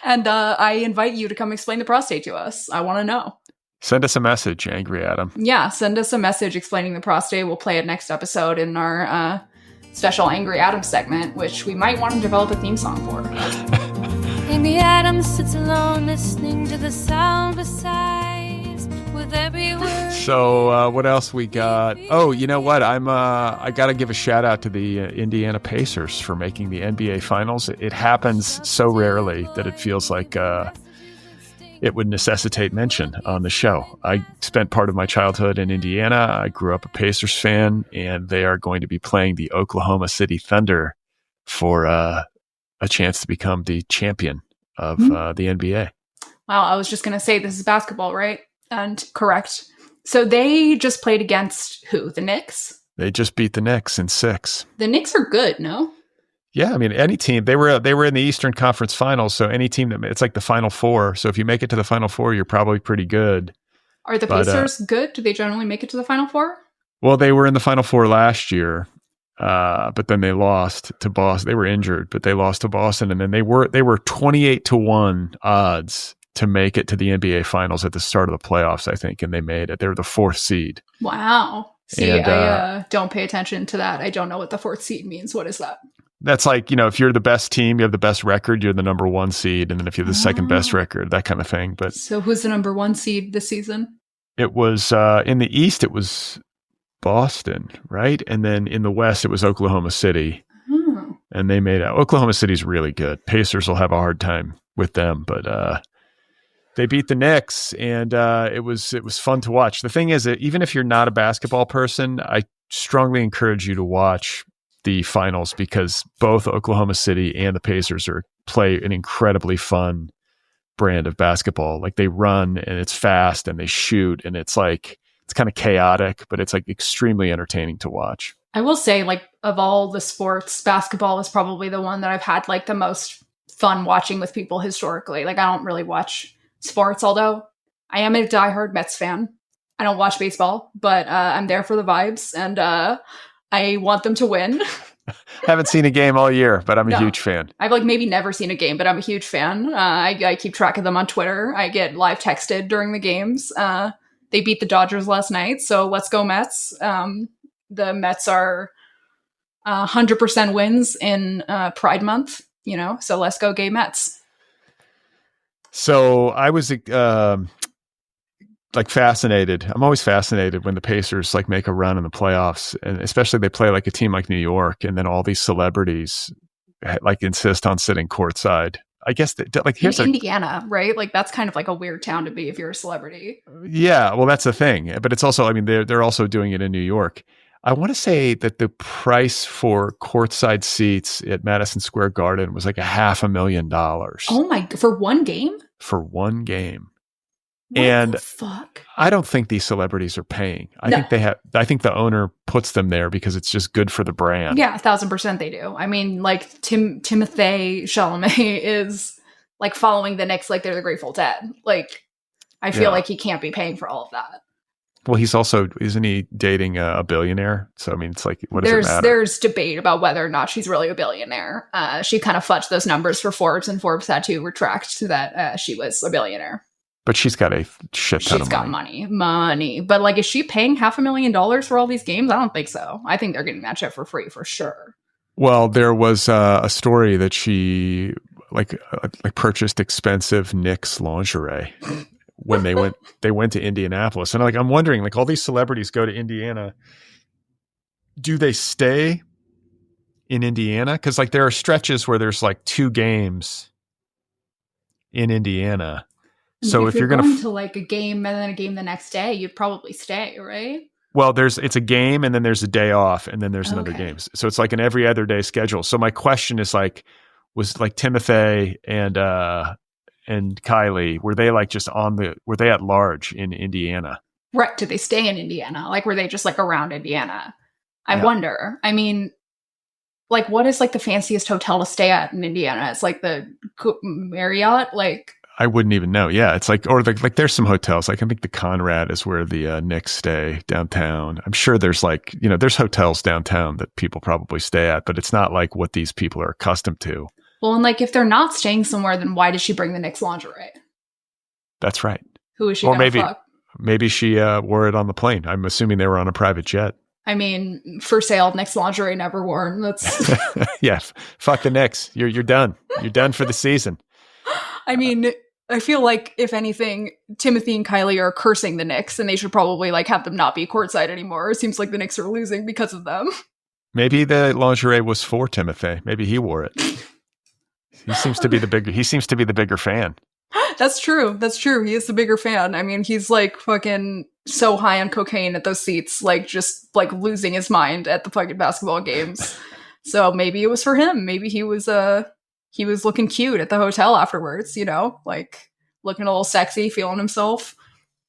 Speaker 3: And I invite you to come explain the prostate to us. I want to know.
Speaker 2: Send us a message, Angry Adam.
Speaker 3: Yeah, send us a message explaining the prostate. We'll play it next episode in our special Angry Adam segment, which we might want to develop a theme song for.
Speaker 4: Angry Adam sits alone listening to the sound besides with every word.
Speaker 2: So what else we got? Oh, you know what? I got to give a shout out to the Indiana Pacers for making the NBA Finals. It happens so rarely that it feels like it would necessitate mention on the show. I spent part of my childhood in Indiana. I grew up a Pacers fan, and they are going to be playing the Oklahoma City Thunder for a chance to become the champion of the NBA.
Speaker 3: Wow, I was just going to say this is basketball, right? And correct. So they just played against who? The Knicks?
Speaker 2: They just beat the Knicks in 6.
Speaker 3: The Knicks are good, no?
Speaker 2: Yeah, I mean, any team. They were in the Eastern Conference Finals, so any team it's like the Final Four. So if you make it to the Final Four, you're probably pretty good.
Speaker 3: Are the Pacers good? Do they generally make it to the Final Four?
Speaker 2: Well, they were in the Final Four last year, but then they lost to Boston. They were injured, but they lost to Boston, and then they were 28-1 odds to make it to the NBA Finals at the start of the playoffs, I think, and they made it. They were the 4th seed.
Speaker 3: Wow. See, I don't pay attention to that. I don't know what the 4th seed means. What is that?
Speaker 2: That's like, you know, if you're the best team, you have the best record, you're the number 1 seed. And then if you're the second best record, that kind of thing. But
Speaker 3: so who's the number 1 seed this season?
Speaker 2: It was in the East, it was Boston, right? And then in the West, it was Oklahoma City. And they made it. Oklahoma City's really good. Pacers will have a hard time with them, but they beat the Knicks, and it was fun to watch. The thing is that even if you're not a basketball person, I strongly encourage you to watch the finals, because both Oklahoma City and the Pacers play an incredibly fun brand of basketball. Like they run and it's fast and they shoot and it's like, it's kind of chaotic, but it's like extremely entertaining to watch.
Speaker 3: I will say, like, of all the sports, basketball is probably the one that I've had like the most fun watching with people historically. Like, I don't really watch sports, although I am a diehard Mets fan. I don't watch baseball, but I'm there for the vibes, and I want them to win.
Speaker 2: Haven't seen a game all year, but I'm a huge fan.
Speaker 3: I've like maybe never seen a game, but I'm a huge fan. I keep track of them on Twitter. I get live texted during the games. They beat the Dodgers last night, so let's go Mets. The Mets are 100% wins in Pride Month, you know, so let's go gay Mets.
Speaker 2: So I was like fascinated. I'm always fascinated when the Pacers like make a run in the playoffs, and especially they play like a team like New York, and then all these celebrities like insist on sitting courtside. I guess that, like here's
Speaker 3: Indiana, right? Like that's kind of like a weird town to be if you're a celebrity.
Speaker 2: Yeah, well, that's the thing. But it's also, I mean, they're also doing it in New York. I want to say that the price for courtside seats at Madison Square Garden was like $500,000.
Speaker 3: Oh my! For one game?
Speaker 2: For one game.
Speaker 3: What
Speaker 2: and
Speaker 3: the fuck?
Speaker 2: I don't think these celebrities are paying. I think the owner puts them there because it's just good for the brand.
Speaker 3: Yeah, 1,000% they do. I mean, like Timothée Chalamet is like following the Knicks like they're the Grateful Dead. Like, I feel like he can't be paying for all of that.
Speaker 2: Well, he's also, isn't he dating a billionaire? So, I mean, it's like, what does it matter?
Speaker 3: There's debate about whether or not she's really a billionaire. She kind of fudged those numbers for Forbes, and Forbes had to retract that she was a billionaire.
Speaker 2: But she's got a shit ton of money.
Speaker 3: She's got money. But like, is she paying $500,000 for all these games? I don't think so. I think they're getting that shit for free for sure.
Speaker 2: Well, there was a story that she like purchased expensive Knicks lingerie when they went to Indianapolis. And like, I'm wondering, like all these celebrities go to Indiana. Do they stay in Indiana? Because like there are stretches where there's like 2 games in Indiana. So if you're going
Speaker 3: to like a game and then a game the next day, you'd probably stay, right?
Speaker 2: Well, it's a game and then there's a day off and then there's another game. So it's like an every other day schedule. So my question is like, was like Timothée and Kylie, were they like just were they at large in Indiana?
Speaker 3: Right. Did they stay in Indiana? Like, were they just like around Indiana? I wonder. I mean, like, what is like the fanciest hotel to stay at in Indiana? It's like the Marriott, like.
Speaker 2: I wouldn't even know. Yeah, it's like, or like there's some hotels. Like I think the Conrad is where the Knicks stay downtown. I'm sure there's like, you know, there's hotels downtown that people probably stay at, but it's not like what these people are accustomed to.
Speaker 3: Well, and like if they're not staying somewhere, then why did she bring the Knicks lingerie?
Speaker 2: That's right.
Speaker 3: Who is she gonna fuck?
Speaker 2: Maybe she wore it on the plane. I'm assuming they were on a private jet.
Speaker 3: I mean, for sale, Knicks lingerie never worn. That's
Speaker 2: yeah. Fuck the Knicks. You're done. You're done for the season.
Speaker 3: I mean, I feel like if anything, Timothée and Kylie are cursing the Knicks, and they should probably like have them not be courtside anymore. It seems like the Knicks are losing because of them. Maybe
Speaker 2: the lingerie was for Timothée. Maybe he wore it. He seems to be the bigger fan.
Speaker 3: That's true. He is the bigger fan. I mean, he's like fucking so high on cocaine at those seats, like just like losing his mind at the fucking basketball games. So maybe it was for him. Maybe he was looking cute at the hotel afterwards, you know, like looking a little sexy, feeling himself.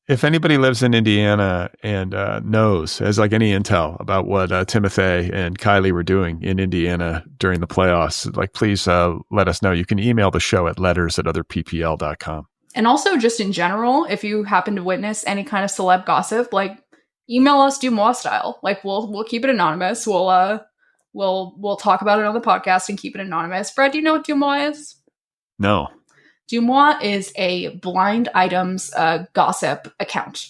Speaker 2: If anybody lives in Indiana and knows, has like any intel about what Timothée and Kylie were doing in Indiana during the playoffs, like please let us know. You can email the show at letters@otherppl.com.
Speaker 3: And also just in general, if you happen to witness any kind of celeb gossip, like email us Dumois style. Like we'll keep it anonymous. We'll talk about it on the podcast and keep it anonymous. Brad, do you know what Dumois is?
Speaker 2: No.
Speaker 3: Dumois is a blind items gossip account.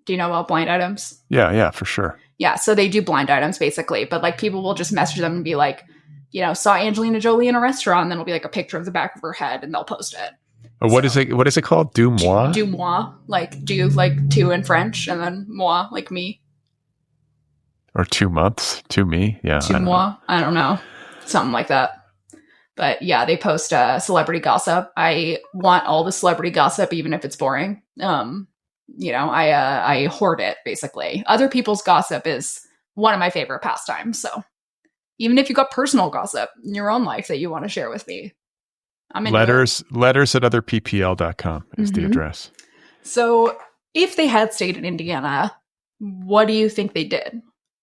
Speaker 3: Do you know about blind items?
Speaker 2: Yeah, for sure.
Speaker 3: Yeah, so they do blind items basically, but like people will just message them and be like, you know, saw Angelina Jolie in a restaurant, and then it'll be like a picture of the back of her head, and they'll post it.
Speaker 2: What is it called? Dumois?
Speaker 3: Dumois, like do like two in French, and then moi, like me.
Speaker 2: Or 2 months, to me. Yeah.
Speaker 3: I don't know. Something like that. But yeah, they post celebrity gossip. I want all the celebrity gossip, even if it's boring. You know, I hoard it, basically. Other people's gossip is one of my favorite pastimes. So even if you got personal gossip in your own life that you want to share with me, I'm into
Speaker 2: letters at otherppl.com is the address.
Speaker 3: So if they had stayed in Indiana, what do you think they did?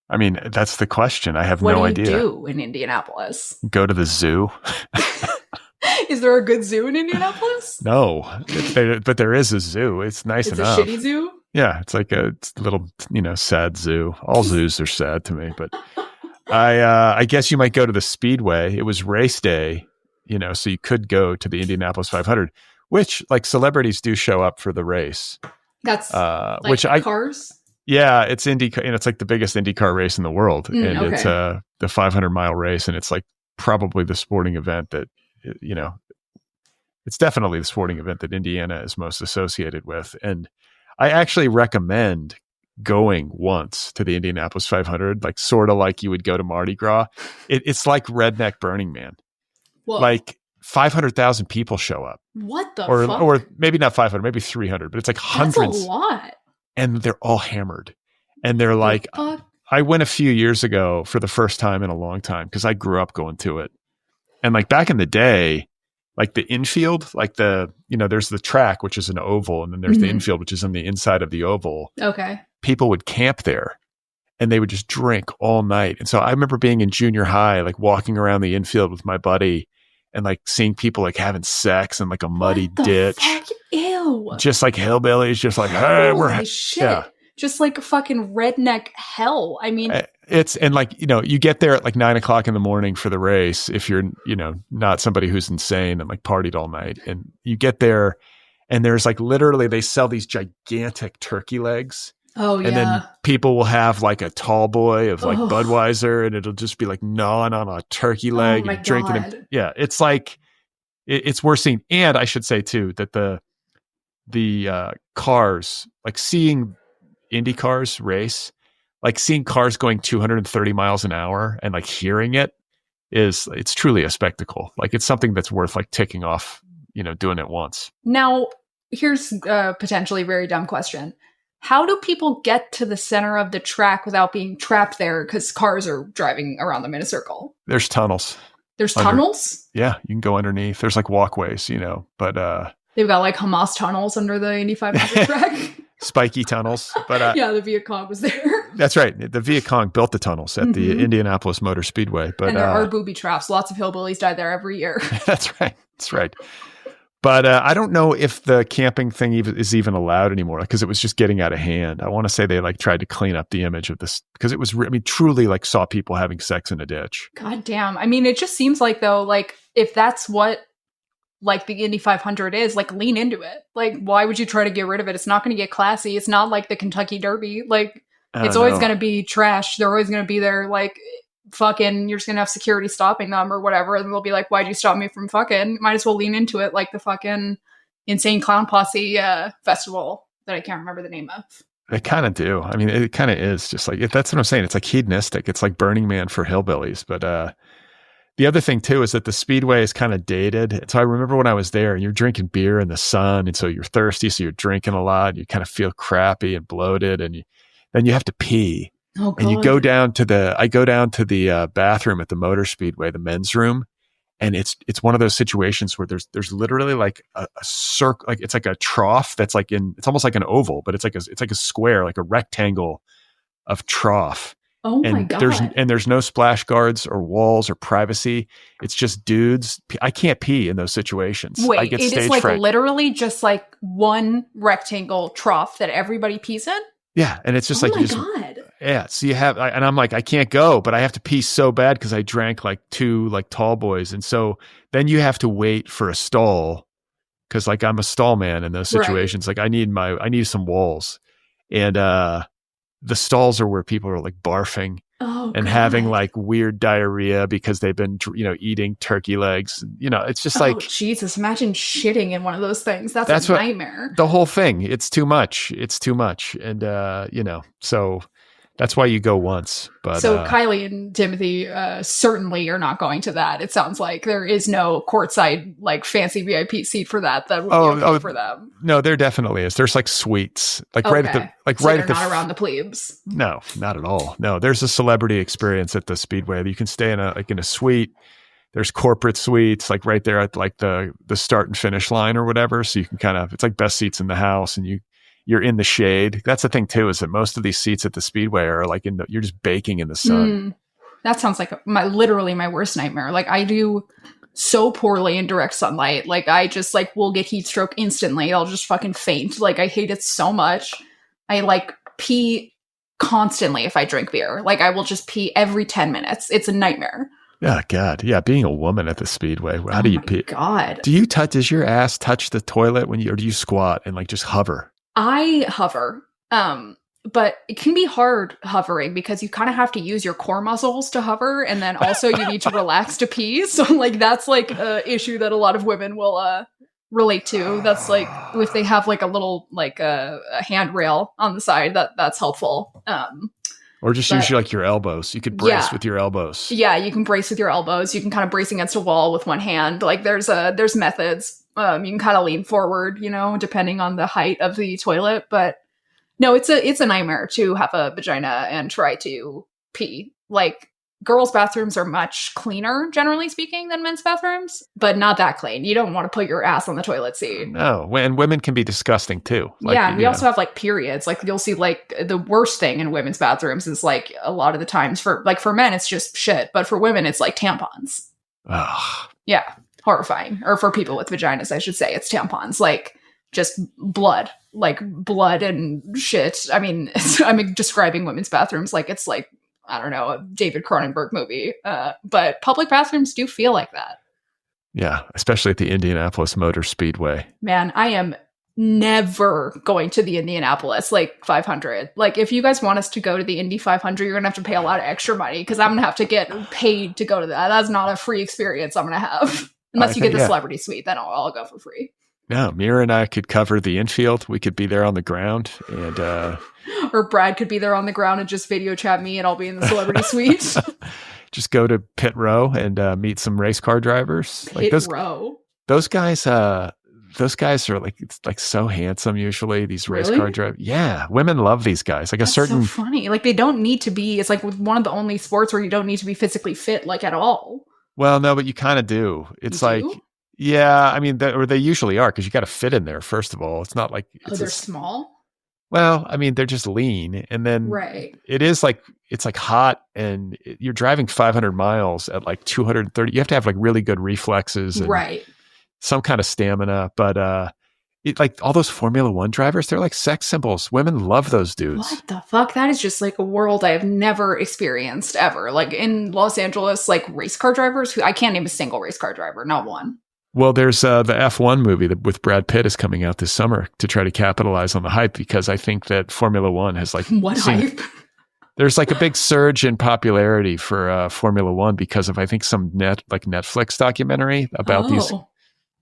Speaker 2: I mean, that's the question. I have no
Speaker 3: What
Speaker 2: idea.
Speaker 3: do you do in Indianapolis?
Speaker 2: Go to the zoo.
Speaker 3: Is there a good zoo in Indianapolis?
Speaker 2: No, but there is a zoo. It's nice enough.
Speaker 3: It's a shitty zoo?
Speaker 2: Yeah, it's like a little, sad zoo. All zoos are sad to me, but I guess you might go to the Speedway. It was race day, so you could go to the Indianapolis 500, which like celebrities do show up for the race.
Speaker 3: That's cars?
Speaker 2: Yeah, it's IndyCar, and it's like the biggest IndyCar race in the world, and
Speaker 3: okay.
Speaker 2: it's the 500-mile race, and it's like probably the sporting event that it's definitely the sporting event that Indiana is most associated with, and I actually recommend going once to the Indianapolis 500, like sort of like you would go to Mardi Gras. It's like redneck Burning Man.
Speaker 3: Whoa.
Speaker 2: Like 500,000 people show up.
Speaker 3: What the
Speaker 2: fuck? Or maybe not 500, maybe 300, but it's like hundreds.
Speaker 3: That's a lot.
Speaker 2: And they're all hammered. And they're like, I went a few years ago for the first time in a long time because I grew up going to it. And like back in the day, like the infield, like there's the track, which is an oval, and then there's the infield, which is on the inside of the oval.
Speaker 3: Okay.
Speaker 2: People would camp there and they would just drink all night. And so I remember being in junior high, like walking around the infield with my buddy and like seeing people like having sex in like a muddy ditch.
Speaker 3: Fuck? Ew.
Speaker 2: Just like hillbillies, just like, hey,
Speaker 3: Holy shit. Yeah. Just like fucking redneck hell. I mean,
Speaker 2: and like, you get there at like 9:00 in the morning for the race. If you're, not somebody who's insane and like partied all night, and you get there and there's like, literally they sell these gigantic turkey legs.
Speaker 3: Oh yeah.
Speaker 2: And then people will have like a tall boy of like Budweiser, and it'll just be like gnawing on a turkey leg and drinking it. Yeah. It's like, it's worth seeing. And I should say too, that the cars, like seeing Indy cars race, like seeing cars going 230 miles an hour and like hearing it's truly a spectacle. Like it's something that's worth like ticking off, doing it once.
Speaker 3: Now, here's a potentially very dumb question. How do people get to the center of the track without being trapped there because cars are driving around them in a circle?
Speaker 2: There's tunnels.
Speaker 3: There's tunnels?
Speaker 2: Yeah, you can go underneath. There's like walkways, but
Speaker 3: they've got like Hamas tunnels under the Indy 500 track.
Speaker 2: Spiky tunnels. But
Speaker 3: yeah, the Viet Cong was there.
Speaker 2: That's right. The Viet Cong built the tunnels at the Indianapolis Motor Speedway. But
Speaker 3: and there are booby traps. Lots of hillbillies die there every year.
Speaker 2: That's right. That's right. But I don't know if the camping thing is even allowed anymore because it was just getting out of hand. I want to say they like tried to clean up the image of this because it was, truly like saw people having sex in a ditch.
Speaker 3: God damn. I mean, it just seems like though, like if that's what like the Indy 500 is, like lean into it. Like, why would you try to get rid of it? It's not going to get classy. It's not like the Kentucky Derby. Like it's always going to be trash. They're always going to be there. Like fucking, you're just going to have security stopping them or whatever. And they'll be like, why'd you stop me from fucking? Might as well lean into it. Like the fucking Insane Clown Posse festival that I can't remember the name of.
Speaker 2: They kind of do. I mean, it kind of is just like, that's what I'm saying. It's like hedonistic. It's like Burning Man for hillbillies. But the other thing too is that the Speedway is kind of dated. So I remember when I was there and you're drinking beer in the sun. And so you're thirsty. So you're drinking a lot. You kind of feel crappy and bloated. And then you have to pee.
Speaker 3: Oh, God.
Speaker 2: And you go down to the bathroom at the Motor Speedway, the men's room. And it's one of those situations where there's literally like a circle, like it's like a trough that's like it's almost like an oval, but it's like a square, like a rectangle of trough.
Speaker 3: Oh my God.
Speaker 2: There's no splash guards or walls or privacy. It's just dudes. I can't pee in those situations.
Speaker 3: Wait,
Speaker 2: I get
Speaker 3: it
Speaker 2: stage
Speaker 3: is like
Speaker 2: fright.
Speaker 3: literally just like one rectangle trough that everybody pees in?
Speaker 2: Yeah. And it's just
Speaker 3: oh
Speaker 2: like,
Speaker 3: my God.
Speaker 2: Yeah. So you have, and I'm like, I can't go, but I have to pee so bad because I drank like 2 like tall boys. And so then you have to wait for a stall because like I'm a stall man in those situations. Right. Like I need some walls. And the stalls are where people are like barfing and having like weird diarrhea because they've been, eating turkey legs. It's just like,
Speaker 3: Jesus, imagine shitting in one of those things. That's a nightmare.
Speaker 2: The whole thing. It's too much. And, so that's why you go once. But
Speaker 3: so Kylie and Timothy certainly are not going to that. It sounds like there is no courtside like fancy VIP seat for that. That would be okay for them.
Speaker 2: No, there definitely is. There's like suites, like right at the
Speaker 3: so right at the not around the plebes.
Speaker 2: No, not at all. No, there's a celebrity experience at the Speedway. You can stay in a suite. There's corporate suites like right there at like the start and finish line or whatever. So you can kind of, it's like best seats in the house, and you're in the shade. That's the thing too, is that most of these seats at the Speedway are like you're just baking in the sun.
Speaker 3: That sounds like literally my worst nightmare. Like I do so poorly in direct sunlight. Like I just like will get heat stroke instantly. I'll just fucking faint. Like I hate it so much. I like pee constantly if I drink beer. Like I will just pee every 10 minutes. It's a nightmare.
Speaker 2: Oh God. Yeah. Being a woman at the Speedway. How do you pee?
Speaker 3: God.
Speaker 2: Does your ass touch the toilet or do you squat and like just hover?
Speaker 3: I hover. But it can be hard hovering because you kind of have to use your core muscles to hover. And then also you need to relax to pee. So like, that's like an issue that a lot of women will, relate to. That's like, if they have like a little, like a handrail on the side, that's helpful.
Speaker 2: Or just use like your elbows. You could brace with your elbows.
Speaker 3: Yeah, you can brace with your elbows. You can kind of brace against a wall with one hand. Like there's methods. You can kind of lean forward, depending on the height of the toilet. But no, it's a nightmare to have a vagina and try to pee. Like girls' bathrooms are much cleaner, generally speaking, than men's bathrooms, but not that clean. You don't want to put your ass on the toilet seat.
Speaker 2: No, and women can be disgusting too. Like,
Speaker 3: yeah, and we also have like periods. Like you'll see like the worst thing in women's bathrooms is like a lot of the times for men, it's just shit. But for women, it's like tampons.
Speaker 2: Ugh.
Speaker 3: Yeah, horrifying. Or for people with vaginas, I should say, it's tampons. Like just blood and shit. I mean, I'm describing women's bathrooms like it's like, I don't know, a David Cronenberg movie. But public bathrooms do feel like that. Yeah,
Speaker 2: especially at the Indianapolis Motor Speedway.
Speaker 3: Man, I am never going to the Indianapolis, 500. Like, if you guys want us to go to the Indy 500, you're going to have to pay a lot of extra money because I'm going to have to get paid to go to that. That's not a free experience I'm going to have. Unless you get the celebrity suite, then I'll go for free.
Speaker 2: No, Mira and I could cover the infield. We could be there on the ground and...
Speaker 3: Or Brad could be there on the ground and just video chat me and I'll be in the celebrity suite.
Speaker 2: Just go to pit row and meet some race car drivers.
Speaker 3: Row.
Speaker 2: Those guys are like so handsome usually, these race car drivers. Yeah, women love these guys. Like That's so
Speaker 3: funny. Like they don't need to be, it's like one of the only sports where you don't need to be physically fit like at all.
Speaker 2: Well, no, but you kind of do. It's you do? Yeah, I mean, they usually are because you got to fit in there, first of all. It's not like...
Speaker 3: they're small?
Speaker 2: Well, I mean, they're just lean. And then it is like, it's like hot and you're driving 500 miles at like 230. You have to have like really good reflexes and some kind of stamina. But like all those Formula One drivers, they're like sex symbols. Women love those dudes.
Speaker 3: What the fuck? That is just like a world I have never experienced ever. Like in Los Angeles, like race car drivers, I can't name a single race car driver, not one.
Speaker 2: Well, there's the F1 movie with Brad Pitt is coming out this summer to try to capitalize on the hype because I think that Formula One has like...
Speaker 3: What hype?
Speaker 2: There's like a big surge in popularity for Formula One because of, I think, some Netflix documentary about these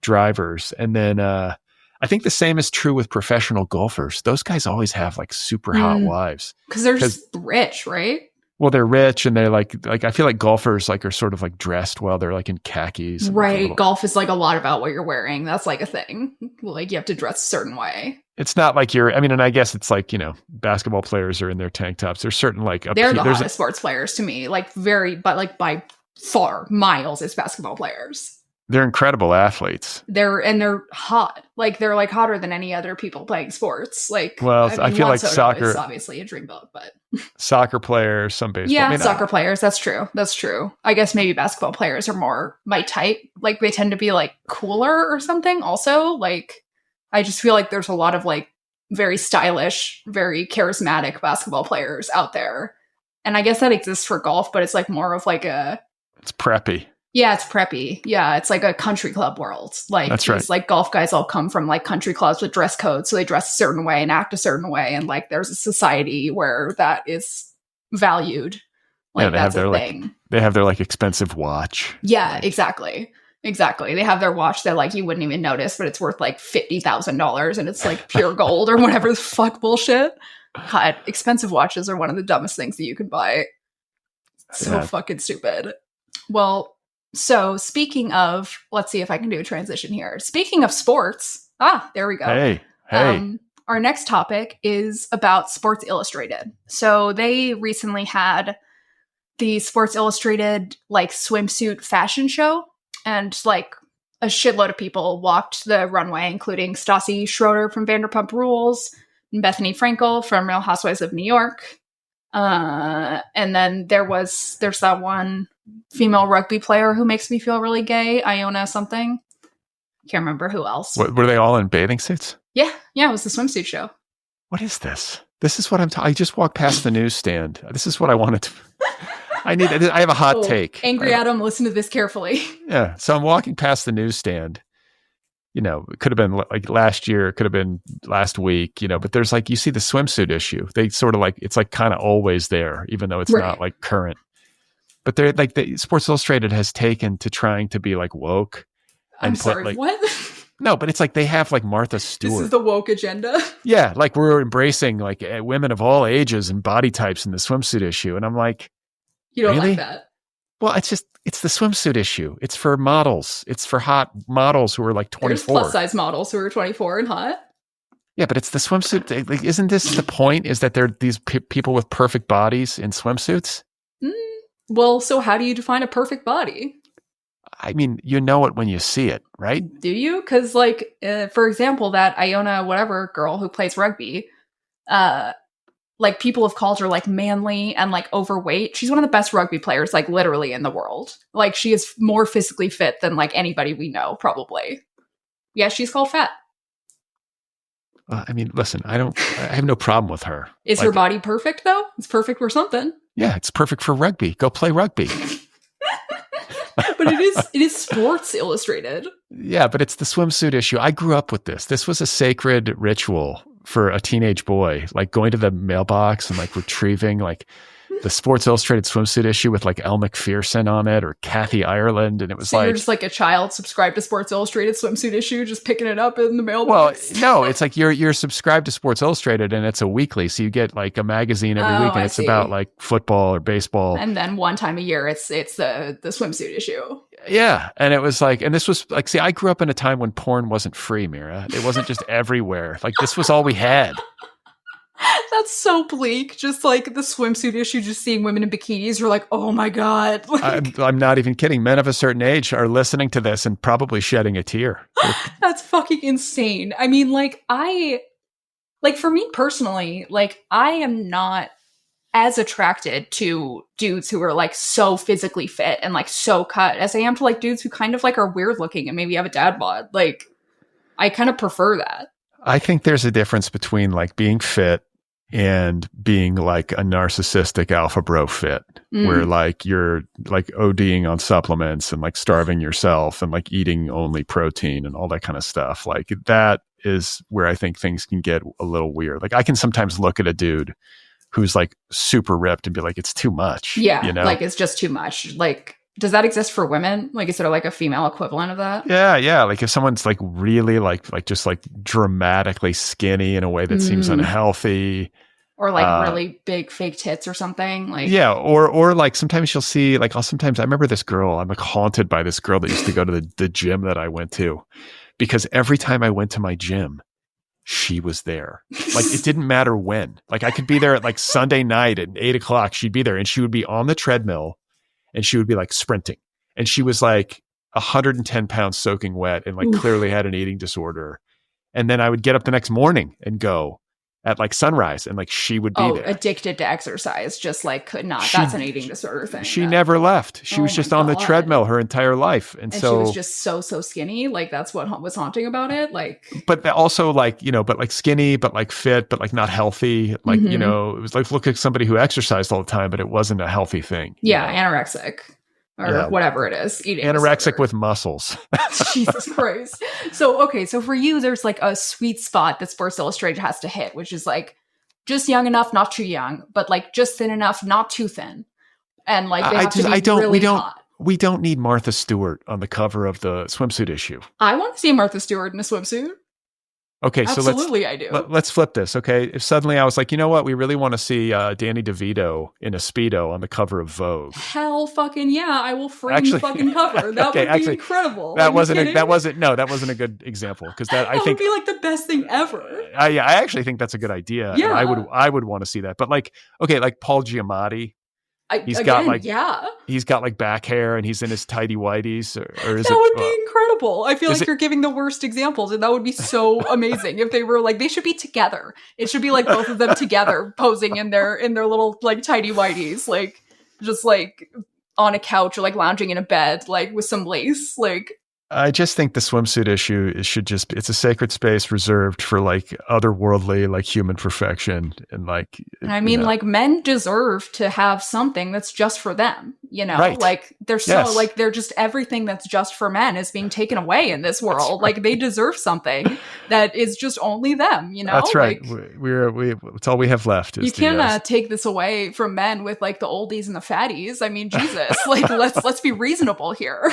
Speaker 2: drivers. And then I think the same is true with professional golfers. Those guys always have like super hot wives.
Speaker 3: Because they're just rich, right?
Speaker 2: Well, they're rich and they're like I feel like golfers like are sort of like dressed well. They're like in khakis.
Speaker 3: Right. Like golf is like a lot about what you're wearing. That's like a thing. Like you have to dress a certain way.
Speaker 2: It's not like and I guess it's like, basketball players are in their tank tops. There's certain like...
Speaker 3: They're the hottest sports players to me. Like but like by far miles as basketball players.
Speaker 2: They're incredible athletes.
Speaker 3: They're hot. Like they're like hotter than any other people playing sports. Like,
Speaker 2: well, I feel like soccer
Speaker 3: is obviously a dreamboat, but
Speaker 2: soccer players, some baseball.
Speaker 3: Yeah, soccer players. That's true. I guess maybe basketball players are more my type. Like they tend to be like cooler or something. Also, like I just feel like there's a lot of like very stylish, very charismatic basketball players out there, and I guess that exists for golf, but it's like more of like
Speaker 2: it's preppy.
Speaker 3: Yeah, it's preppy. Yeah, it's like a country club world. Like
Speaker 2: that's right.
Speaker 3: It's like golf guys all come from like country clubs with dress codes, so they dress a certain way and act a certain way, and like there's a society where that is valued. Like
Speaker 2: they
Speaker 3: that's
Speaker 2: have their
Speaker 3: thing.
Speaker 2: They have their like expensive watch.
Speaker 3: Yeah, exactly. They have their watch that like you wouldn't even notice, but it's worth like $50,000 and it's like pure gold or whatever the fuck bullshit. God, expensive watches are one of the dumbest things that you can buy. So fucking stupid. Well. So speaking of, let's see if I can do a transition here. Speaking of sports, there we go.
Speaker 2: Hey.
Speaker 3: Our next topic is about Sports Illustrated. So they recently had the Sports Illustrated like swimsuit fashion show, and like a shitload of people walked the runway, including Stassi Schroeder from Vanderpump Rules and Bethany Frankel from Real Housewives of New York. And then there's that one female rugby player who makes me feel really gay, Iona something. Can't remember who else.
Speaker 2: What, were they all in bathing suits?
Speaker 3: Yeah, it was the swimsuit show.
Speaker 2: What is this? This is what I just walked past the newsstand. This is what I wanted to. I have a hot take.
Speaker 3: Angry Adam, listen to this carefully.
Speaker 2: Yeah. So I'm walking past the newsstand. It could have been like last year, it could have been last week, but there's like, you see the swimsuit issue. They sort of like, it's like kind of always there, even though it's not like current. But they're like, the Sports Illustrated has taken to trying to be like woke.
Speaker 3: I'm sorry, what?
Speaker 2: No, but it's like they have like Martha Stewart.
Speaker 3: This is the woke agenda.
Speaker 2: Yeah, like we're embracing like women of all ages and body types in the swimsuit issue. And I'm like,
Speaker 3: you don't
Speaker 2: really?
Speaker 3: like that?
Speaker 2: Well, it's the swimsuit issue. It's for models. It's for hot models who are like 24.
Speaker 3: There's plus size models who are 24 and hot.
Speaker 2: Yeah, but it's the swimsuit. Like, isn't this the point? Is that they're these people with perfect bodies in swimsuits?
Speaker 3: Well, so how do you define a perfect body?
Speaker 2: I mean, you know it when you see it, right?
Speaker 3: Do you? Because, like, for example, that Iona whatever girl who plays rugby, like, people have called her, like, manly and, like, overweight. She's one of the best rugby players, like, literally in the world. Like, she is more physically fit than, like, anybody we know, probably. Yeah, she's called fat.
Speaker 2: I mean, listen, I have no problem with her.
Speaker 3: Is her body perfect, though? It's perfect for something.
Speaker 2: Yeah, it's perfect for rugby. Go play rugby.
Speaker 3: But it is Sports Illustrated.
Speaker 2: Yeah, but it's the swimsuit issue. I grew up with this. This was a sacred ritual for a teenage boy, like going to the mailbox and like retrieving like the Sports Illustrated swimsuit issue with like Elle Macpherson on it or Kathy Ireland. And it was
Speaker 3: you're just like a child subscribed to Sports Illustrated swimsuit issue, just picking it up in the mailbox.
Speaker 2: Well, no, it's like you're subscribed to Sports Illustrated and it's a weekly. So you get like a magazine every week and it's about like football or baseball.
Speaker 3: And then one time a year, it's the swimsuit issue.
Speaker 2: Yeah. And it was like, and this was like, see, I grew up in a time when porn wasn't free, Mira. It wasn't just everywhere. Like this was all we had.
Speaker 3: That's so bleak. Just like the swimsuit issue, just seeing women in bikinis, you're like, oh my God. Like,
Speaker 2: I'm not even kidding. Men of a certain age are listening to this and probably shedding a tear.
Speaker 3: That's fucking insane. I mean, for me personally, like I am not as attracted to dudes who are like so physically fit and like so cut as I am to like dudes who kind of like are weird looking and maybe have a dad bod. Like I kind of prefer that.
Speaker 2: I think there's a difference between like being fit and being like a narcissistic alpha bro fit, where like you're like ODing on supplements and like starving yourself and like eating only protein and all that kind of stuff. Like that is where I think things can get a little weird. Like I can sometimes look at a dude who's like super ripped and be like, it's too much.
Speaker 3: Yeah.
Speaker 2: You know?
Speaker 3: Like it's just too much. Like, does that exist for women? Like, is there like a female equivalent of that?
Speaker 2: Yeah, yeah. Like if someone's like really like just like dramatically skinny in a way that seems unhealthy,
Speaker 3: or like really big fake tits or something. Like
Speaker 2: yeah, or like sometimes you'll see like I remember this girl. I'm like haunted by this girl that used to go to the gym that I went to, because every time I went to my gym, she was there. Like it didn't matter when. Like I could be there at like Sunday night at 8:00. She'd be there and she would be on the treadmill. And she would be like sprinting. And she was like 110 pounds soaking wet and like clearly had an eating disorder. And then I would get up the next morning and go at like sunrise and like she would be there.
Speaker 3: Addicted to exercise, just like could not. That's an eating disorder thing.
Speaker 2: She never left. She was just on the treadmill her entire life. And so
Speaker 3: she was just so skinny. Like that's what was haunting about it. Like,
Speaker 2: but also like, but like skinny, but like fit, but like not healthy. Like, it was like, look at somebody who exercised all the time, but it wasn't a healthy thing.
Speaker 3: Yeah. Anorexic. Or whatever it is. Eating
Speaker 2: anorexic
Speaker 3: disorder.
Speaker 2: With muscles.
Speaker 3: Jesus Christ. So for you, there's like a sweet spot that Sports Illustrated has to hit, which is like just young enough, not too young, but like just thin enough, not too thin. And like they have to be really hot.
Speaker 2: We don't need Martha Stewart on the cover of the swimsuit issue.
Speaker 3: I want to see Martha Stewart in a swimsuit.
Speaker 2: Okay,
Speaker 3: absolutely, I do.
Speaker 2: Let's flip this. Okay, if suddenly I was like, you know what, we really want to see Danny DeVito in a Speedo on the cover of Vogue.
Speaker 3: Hell, fucking yeah! I will frame the fucking cover. That would be incredible.
Speaker 2: That wasn't a good example because that I think
Speaker 3: would be like the best thing ever.
Speaker 2: I actually think that's a good idea.
Speaker 3: Yeah,
Speaker 2: and I would want to see that. But like, okay, like Paul Giamatti. He's got like back hair and he's in his tidy whities, or is
Speaker 3: that would be incredible. I feel like you're giving the worst examples, and that would be so amazing if they were like, they should be together. It should be like both of them together posing in their little like tidy whities, like just like on a couch or like lounging in a bed, like with some lace, like.
Speaker 2: I just think the swimsuit issue it's a sacred space reserved for like otherworldly, like human perfection. And like,
Speaker 3: I mean, like men deserve to have something that's just for them, you know,
Speaker 2: right.
Speaker 3: Like they're like, they're just everything that's just for men is being taken away in this world. Right. Like they deserve something that is just only them, you know?
Speaker 2: That's right.
Speaker 3: Like,
Speaker 2: it's all we have left.
Speaker 3: You can't take this away from men with like the oldies and the fatties. I mean, Jesus, like let's be reasonable here.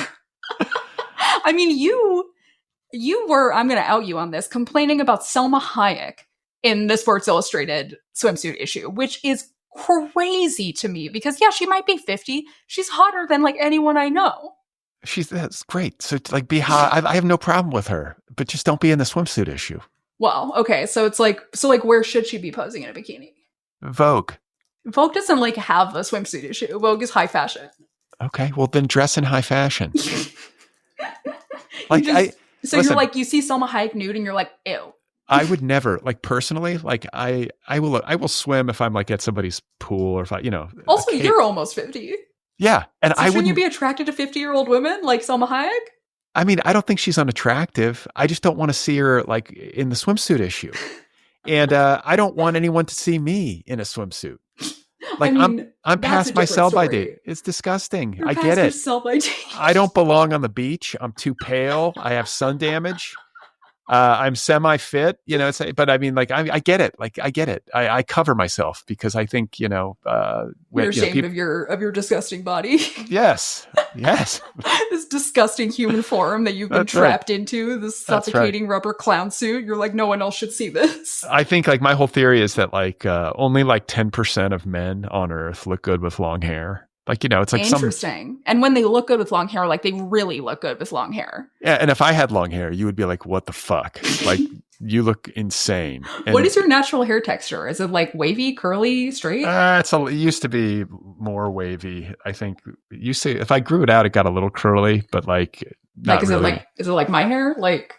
Speaker 3: I mean, you were, I'm going to out you on this, complaining about Selma Hayek in the Sports Illustrated swimsuit issue, which is crazy to me because, yeah, she might be 50. She's hotter than like anyone I know.
Speaker 2: That's great. So like be hot. I have no problem with her, but just don't be in the swimsuit issue.
Speaker 3: Well, okay. So it's like, where should she be posing in a bikini?
Speaker 2: Vogue.
Speaker 3: Vogue doesn't like have a swimsuit issue. Vogue is high fashion.
Speaker 2: Okay. Well, then dress in high fashion. Like
Speaker 3: listen, you're like, you see Selma Hayek nude and you're like, ew.
Speaker 2: I would never, like personally, like I will swim if I'm like at somebody's pool or if I, you know.
Speaker 3: Also, you're almost 50.
Speaker 2: Yeah. And
Speaker 3: so shouldn't you be attracted to 50-year-old women like Selma Hayek?
Speaker 2: I mean, I don't think she's unattractive. I just don't want to see her like in the swimsuit issue. And I don't want anyone to see me in a swimsuit. Like
Speaker 3: I mean,
Speaker 2: I'm past my sell-by date. It's disgusting.
Speaker 3: You're
Speaker 2: I get it.
Speaker 3: Sell-by date.
Speaker 2: I don't belong on the beach. I'm too pale. I have sun damage. I'm semi-fit, you know. But I mean, like I get it. Like I get it. I cover myself because I think, you know,
Speaker 3: you're ashamed of your disgusting body.
Speaker 2: Yes.
Speaker 3: This disgusting human form that you've been trapped into. This suffocating rubber clown suit. You're like, no one else should see this.
Speaker 2: I think like my whole theory is that like only like 10% of men on Earth look good with long hair. Like, you know, it's like
Speaker 3: interesting. And when they look good with long hair, like they really look good with long hair.
Speaker 2: Yeah. And if I had long hair, you would be like, what the fuck? Like, you look insane. And
Speaker 3: what is your natural hair texture? Is it like wavy, curly, straight?
Speaker 2: It used to be more wavy. I think if I grew it out, it got a little curly, but like,
Speaker 3: is it like my hair? Like,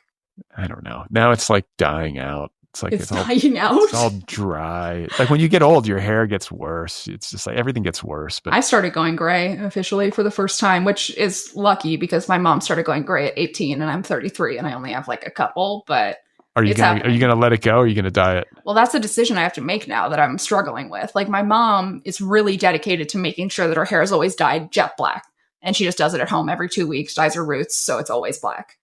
Speaker 2: I don't know. Now it's like dying out. It's like
Speaker 3: it's dying out.
Speaker 2: It's all dry. Like when you get old, your hair gets worse. It's just like everything gets worse. But
Speaker 3: I started going gray officially for the first time, which is lucky because my mom started going gray at 18 and I'm 33 and I only have like a couple. But
Speaker 2: are you gonna let it go? Or are you gonna dye it?
Speaker 3: Well, that's a decision I have to make now that I'm struggling with. Like my mom is really dedicated to making sure that her hair is always dyed jet black, and she just does it at home every 2 weeks, dyes her roots, so it's always black.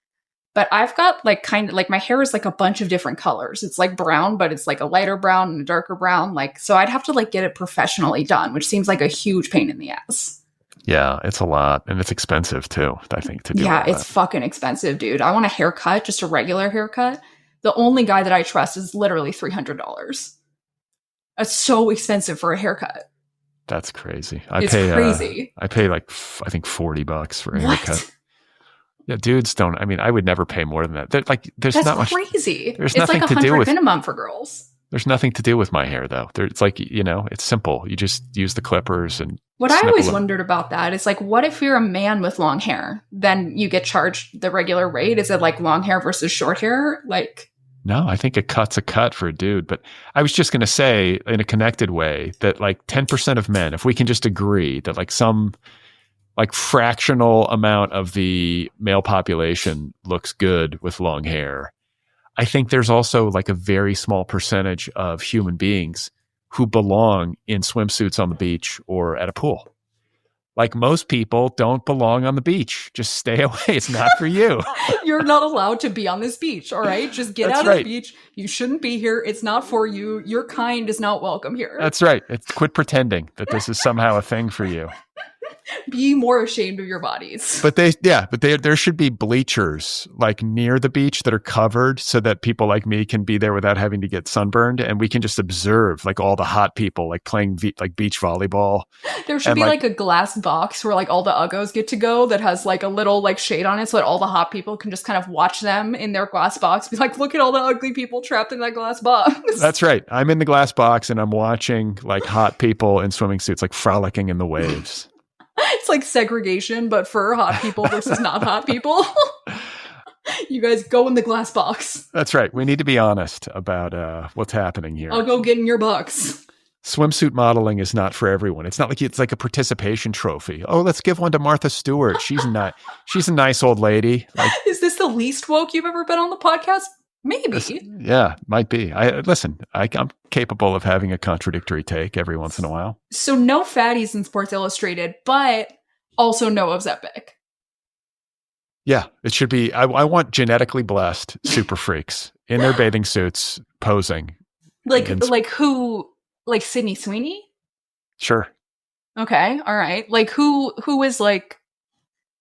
Speaker 3: But I've got like kind of like my hair is like a bunch of different colors. It's like brown, but it's like a lighter brown and a darker brown. Like, so I'd have to like get it professionally done, which seems like a huge pain in the ass.
Speaker 2: Yeah, it's a lot. And it's expensive too, I think, to do
Speaker 3: Yeah, it's fucking expensive, dude. I want a haircut, just a regular haircut. The only guy that I trust is literally $300. It's so expensive for a haircut.
Speaker 2: That's crazy.
Speaker 3: It's crazy.
Speaker 2: I pay like, I think $40 for a haircut. Yeah, dudes don't. I mean, I would never pay more than that. There's
Speaker 3: That's
Speaker 2: not much.
Speaker 3: Crazy.
Speaker 2: There's
Speaker 3: it's
Speaker 2: nothing
Speaker 3: like
Speaker 2: to do with
Speaker 3: minimum for girls.
Speaker 2: There's nothing to do with my hair though. It's like, you know, it's simple. You just use the clippers and.
Speaker 3: What I always wondered about that is like, what if you're a man with long hair? Then you get charged the regular rate. Is it like long hair versus short hair? Like.
Speaker 2: No, I think a cut's a cut for a dude. But I was just going to say in a connected way that like 10% of men, if we can just agree that like some like fractional amount of the male population looks good with long hair, I think there's also like a very small percentage of human beings who belong in swimsuits on the beach or at a pool. Like most people don't belong on the beach. Just stay away. It's not for you.
Speaker 3: You're not allowed to be on this beach. All right. Just get out of the beach. You shouldn't be here. It's not for you. Your kind is not welcome here.
Speaker 2: That's right. Quit pretending that this is somehow a thing for you.
Speaker 3: Be more ashamed of your bodies.
Speaker 2: But there should be bleachers like near the beach that are covered so that people like me can be there without having to get sunburned, and we can just observe like all the hot people like playing like beach volleyball.
Speaker 3: There should be like a glass box where like all the uggos get to go that has like a little like shade on it so that all the hot people can just kind of watch them in their glass box. Be like, look at all the ugly people trapped in that glass box.
Speaker 2: That's right. I'm in the glass box and I'm watching like hot people in swimming suits like frolicking in the waves.
Speaker 3: It's like segregation, but for hot people versus not hot people. You guys go in the glass box.
Speaker 2: That's right. We need to be honest about what's happening here.
Speaker 3: I'll go get in your box.
Speaker 2: Swimsuit modeling is not for everyone. It's not like it's like a participation trophy. Oh, let's give one to Martha Stewart. She's a nice old lady. Like,
Speaker 3: is this the least woke you've ever been on the podcast? Maybe.
Speaker 2: Yeah, might be. I'm capable of having a contradictory take every once in a while.
Speaker 3: So no fatties in Sports Illustrated, but also no Ozempic.
Speaker 2: Yeah, it should be. I want genetically blessed super freaks in their bathing suits posing.
Speaker 3: Like who? Like Sydney Sweeney?
Speaker 2: Sure.
Speaker 3: Okay, all right. Like who's like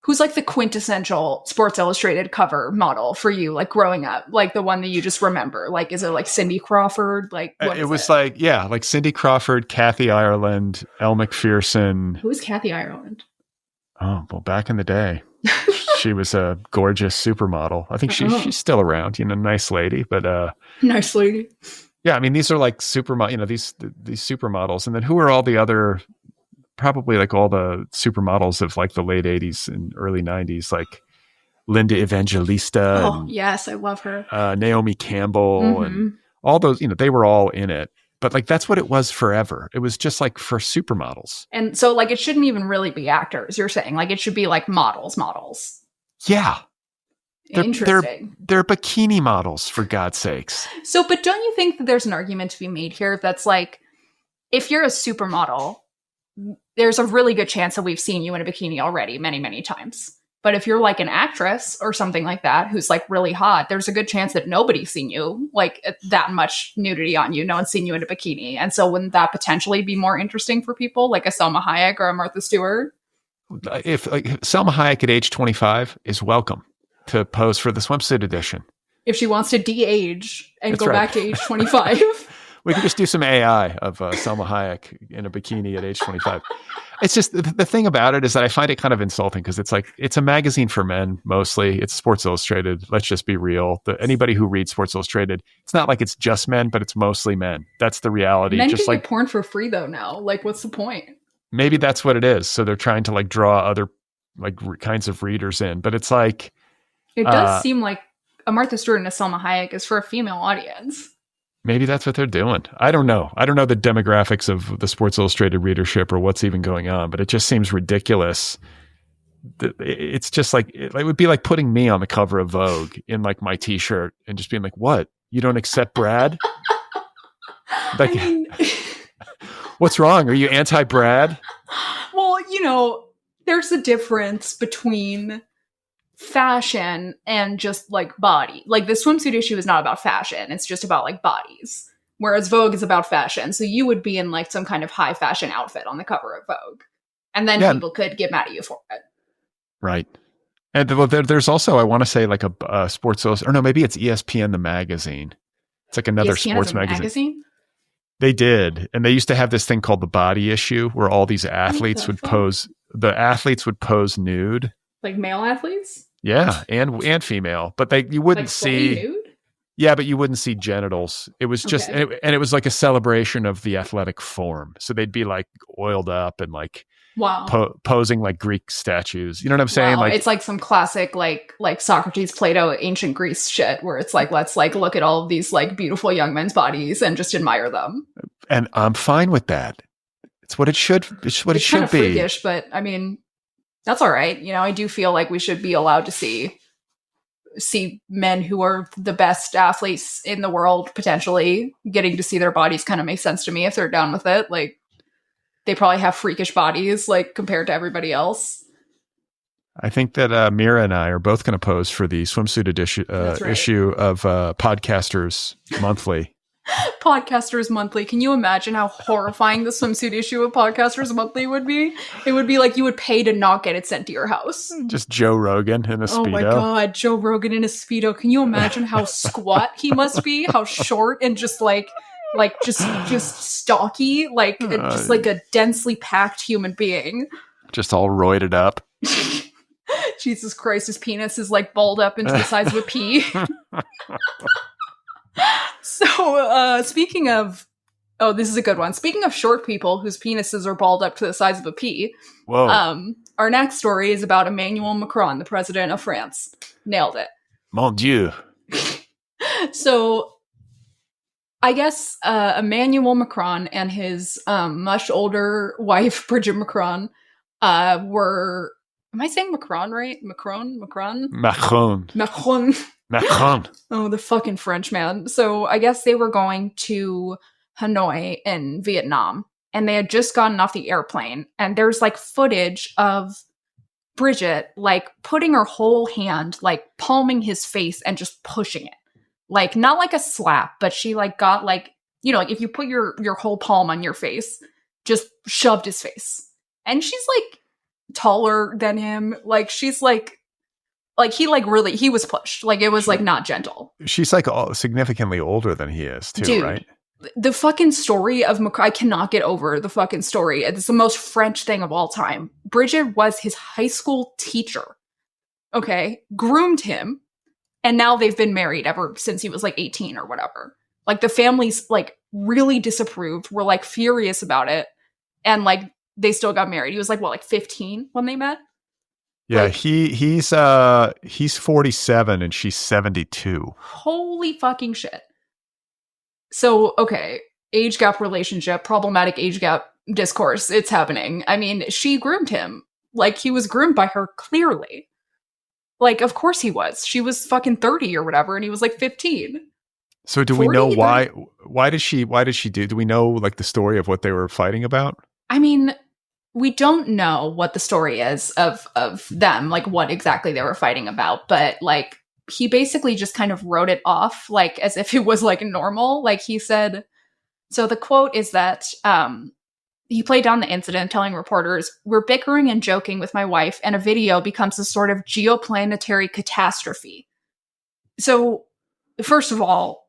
Speaker 3: the quintessential Sports Illustrated cover model for you, like growing up, like the one that you just remember? Like, is it like Cindy Crawford? Like, what
Speaker 2: it was like, yeah, like Cindy Crawford, Kathy Ireland, Elle McPherson.
Speaker 3: Who's Kathy Ireland?
Speaker 2: Oh, well, back in the day, she was a gorgeous supermodel. I think she's still around, nice lady, but
Speaker 3: nice lady.
Speaker 2: Yeah, I mean, these are like these supermodels. And then who are all the other, probably like all the supermodels of like the late 80s and early 90s, like Linda Evangelista.
Speaker 3: Oh, yes, I love her.
Speaker 2: Naomi Campbell and all those, they were all in it. But like, that's what it was forever. It was just like for supermodels.
Speaker 3: And so like, it shouldn't even really be actors, you're saying? Like, it should be like models.
Speaker 2: Yeah.
Speaker 3: Interesting.
Speaker 2: They're bikini models, for God's sakes.
Speaker 3: So, but don't you think that there's an argument to be made here that's like, if you're a supermodel, there's a really good chance that we've seen you in a bikini already many, many times. But if you're like an actress or something like that, who's like really hot, there's a good chance that nobody's seen you like that much nudity on you. No one's seen you in a bikini. And so wouldn't that potentially be more interesting for people like a Selma Hayek or a Martha Stewart?
Speaker 2: If Selma Hayek at age 25 is welcome to pose for the swimsuit edition.
Speaker 3: If she wants to de-age and go back to age 25.
Speaker 2: We can just do some AI of Selma Hayek in a bikini at age 25. It's just, the thing about it is that I find it kind of insulting because it's like, it's a magazine for men, mostly. It's Sports Illustrated. Let's just be real. Anybody who reads Sports Illustrated, it's not like it's just men, but it's mostly men. That's the reality.
Speaker 3: Men
Speaker 2: just
Speaker 3: can
Speaker 2: like
Speaker 3: get porn for free though now. Like, what's the point?
Speaker 2: Maybe that's what it is. So they're trying to like draw other like kinds of readers in, but it's like,
Speaker 3: it does seem like a Martha Stewart and a Selma Hayek is for a female audience.
Speaker 2: Maybe that's what they're doing. I don't know. I don't know the demographics of the Sports Illustrated readership or what's even going on, but it just seems ridiculous. It's just like, it would be like putting me on the cover of Vogue in like my t-shirt and just being like, what? You don't accept Brad? Like, what's wrong? Are you anti-Brad?
Speaker 3: Well, there's a difference between fashion and just like body. Like the swimsuit issue is not about fashion. It's just about like bodies. Whereas Vogue is about fashion. So you would be in like some kind of high fashion outfit on the cover of Vogue. And then people could get mad at you for it. Right.
Speaker 2: And there's also, I want to say like a Sports Illustrated, or no, maybe it's ESPN, the magazine. It's like another
Speaker 3: ESPN
Speaker 2: sports magazine. They did. And they used to have this thing called the body issue where all these athletes would pose, nude.
Speaker 3: Like male athletes?
Speaker 2: Yeah, and female, but you wouldn't
Speaker 3: like
Speaker 2: see
Speaker 3: nude?
Speaker 2: Yeah, but you wouldn't see genitals. It was just and it was like a celebration of the athletic form. So they'd be like oiled up and like posing like Greek statues. You know what I'm saying?
Speaker 3: Wow.
Speaker 2: Like
Speaker 3: it's like some classic like Socrates, Plato, ancient Greece shit where it's like let's like look at all of these like beautiful young men's bodies and just admire them.
Speaker 2: And I'm fine with that. It's what it should. It's what it should be.
Speaker 3: Freakish, but I mean. That's all right. I do feel like we should be allowed to see men who are the best athletes in the world, potentially getting to see their bodies kind of makes sense to me if they're down with it. Like they probably have freakish bodies, like compared to everybody else.
Speaker 2: I think that Mira and I are both going to pose for the swimsuit issue of Podcasters Monthly.
Speaker 3: Podcasters Monthly. Can you imagine how horrifying the swimsuit issue of Podcasters Monthly would be? It would be like you would pay to not get it sent to your house.
Speaker 2: Just Joe Rogan in a Speedo.
Speaker 3: Oh my god, Joe Rogan in a Speedo. Can you imagine how squat he must be? How short and just stocky, just like a densely packed human being.
Speaker 2: Just all roided up.
Speaker 3: Jesus Christ, his penis is like balled up into the size of a pea. So, speaking of, this is a good one. Speaking of short people whose penises are balled up to the size of a pea.
Speaker 2: Whoa.
Speaker 3: Our next story is about Emmanuel Macron, the president of France. Nailed it.
Speaker 2: Mon Dieu.
Speaker 3: So, I guess Emmanuel Macron and his much older wife, Brigitte Macron, were... Am I saying Macron right? Macron? Oh, the fucking French man. So I guess they were going to Hanoi in Vietnam, and they had just gotten off the airplane, and there's like footage of Brigitte like putting her whole hand, like palming his face and just pushing it. Like not like a slap, but she like got like, you know, like if you put your whole palm on your face, just shoved his face. And she's like taller than him. Like she's like he was pushed. Like it was like not gentle.
Speaker 2: She's like significantly older than he is too,
Speaker 3: dude,
Speaker 2: right?
Speaker 3: The fucking story of Macron, I cannot get over the fucking story. It's the most French thing of all time. Brigitte was his high school teacher. Okay? Groomed him. And now they've been married ever since he was like 18 or whatever. Like the family's like really disapproved, were like furious about it. And like they still got married. He was like, what, like 15 when they met?
Speaker 2: Yeah,
Speaker 3: like,
Speaker 2: he's 47 and she's 72.
Speaker 3: Holy fucking shit. So, okay, age gap relationship, problematic age gap discourse, it's happening. I mean, she groomed him. Like, he was groomed by her, clearly. Like, of course he was. She was fucking 30 or whatever, and he was like 15.
Speaker 2: So do we know why did she do we know like the story of what they were fighting about?
Speaker 3: I mean, we don't know what the story is of them, like what exactly they were fighting about, but like he basically just kind of wrote it off like as if it was like normal. Like he said, so the quote is that he played down the incident, telling reporters, "We're bickering and joking with my wife, and a video becomes a sort of geoplanetary catastrophe." So first of all,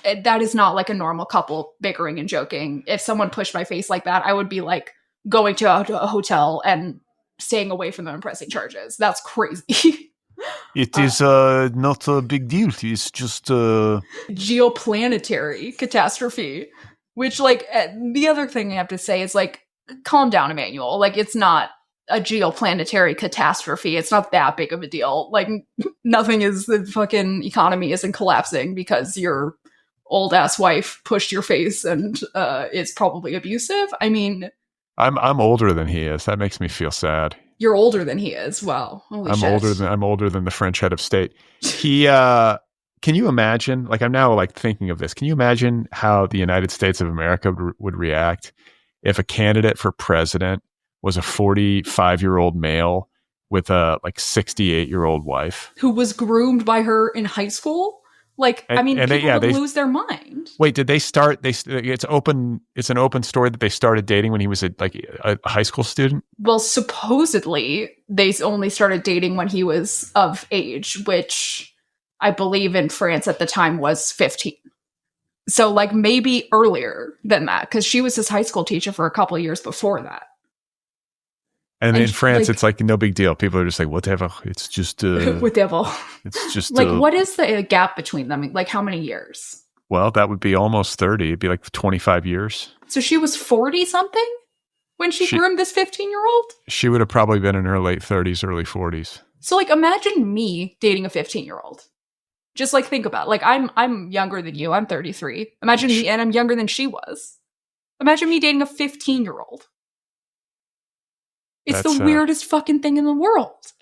Speaker 3: that is not like a normal couple bickering and joking. If someone pushed my face like that, I would be like going to a hotel and staying away from them and pressing charges. That's crazy.
Speaker 2: It is not a big deal. It's just
Speaker 3: geoplanetary catastrophe. Which, like, the other thing I have to say is, like, calm down, Emmanuel. Like, it's not a geoplanetary catastrophe. It's not that big of a deal. Like, nothing is, the fucking economy isn't collapsing because your old-ass wife pushed your face and is probably abusive. I mean...
Speaker 2: I'm older than he is. That makes me feel sad.
Speaker 3: You're older than he is. Wow. Holy shit.
Speaker 2: I'm older than the French head of state. He... Can you imagine, like I'm now like thinking of this, can you imagine how the United States of America would react if a candidate for president was a 45-year-old male with a like 68-year-old wife? Who
Speaker 3: was groomed by her in high school? Like, I mean, people would lose their mind.
Speaker 2: Wait, did they start, it's an open story that they started dating when he was a high school student?
Speaker 3: Well, supposedly they only started dating when he was of age, which... I believe in France at the time was 15. So like maybe earlier than that, because she was his high school teacher for a couple of years before that.
Speaker 2: And in France, like, it's like no big deal. People are just like, whatever. It's just...
Speaker 3: whatever.
Speaker 2: It's just...
Speaker 3: like, what is the gap between them? Like, how many years?
Speaker 2: Well, that would be almost 30. It'd be like 25 years.
Speaker 3: So she was 40-something when she groomed this 15-year-old?
Speaker 2: She would have probably been in her late 30s, early 40s.
Speaker 3: So, like, imagine me dating a 15-year-old. Just like think about it. Like I'm younger than you. I'm 33. Imagine me, and I'm younger than she was. Imagine me dating a 15-year-old. It's the weirdest fucking thing in the world.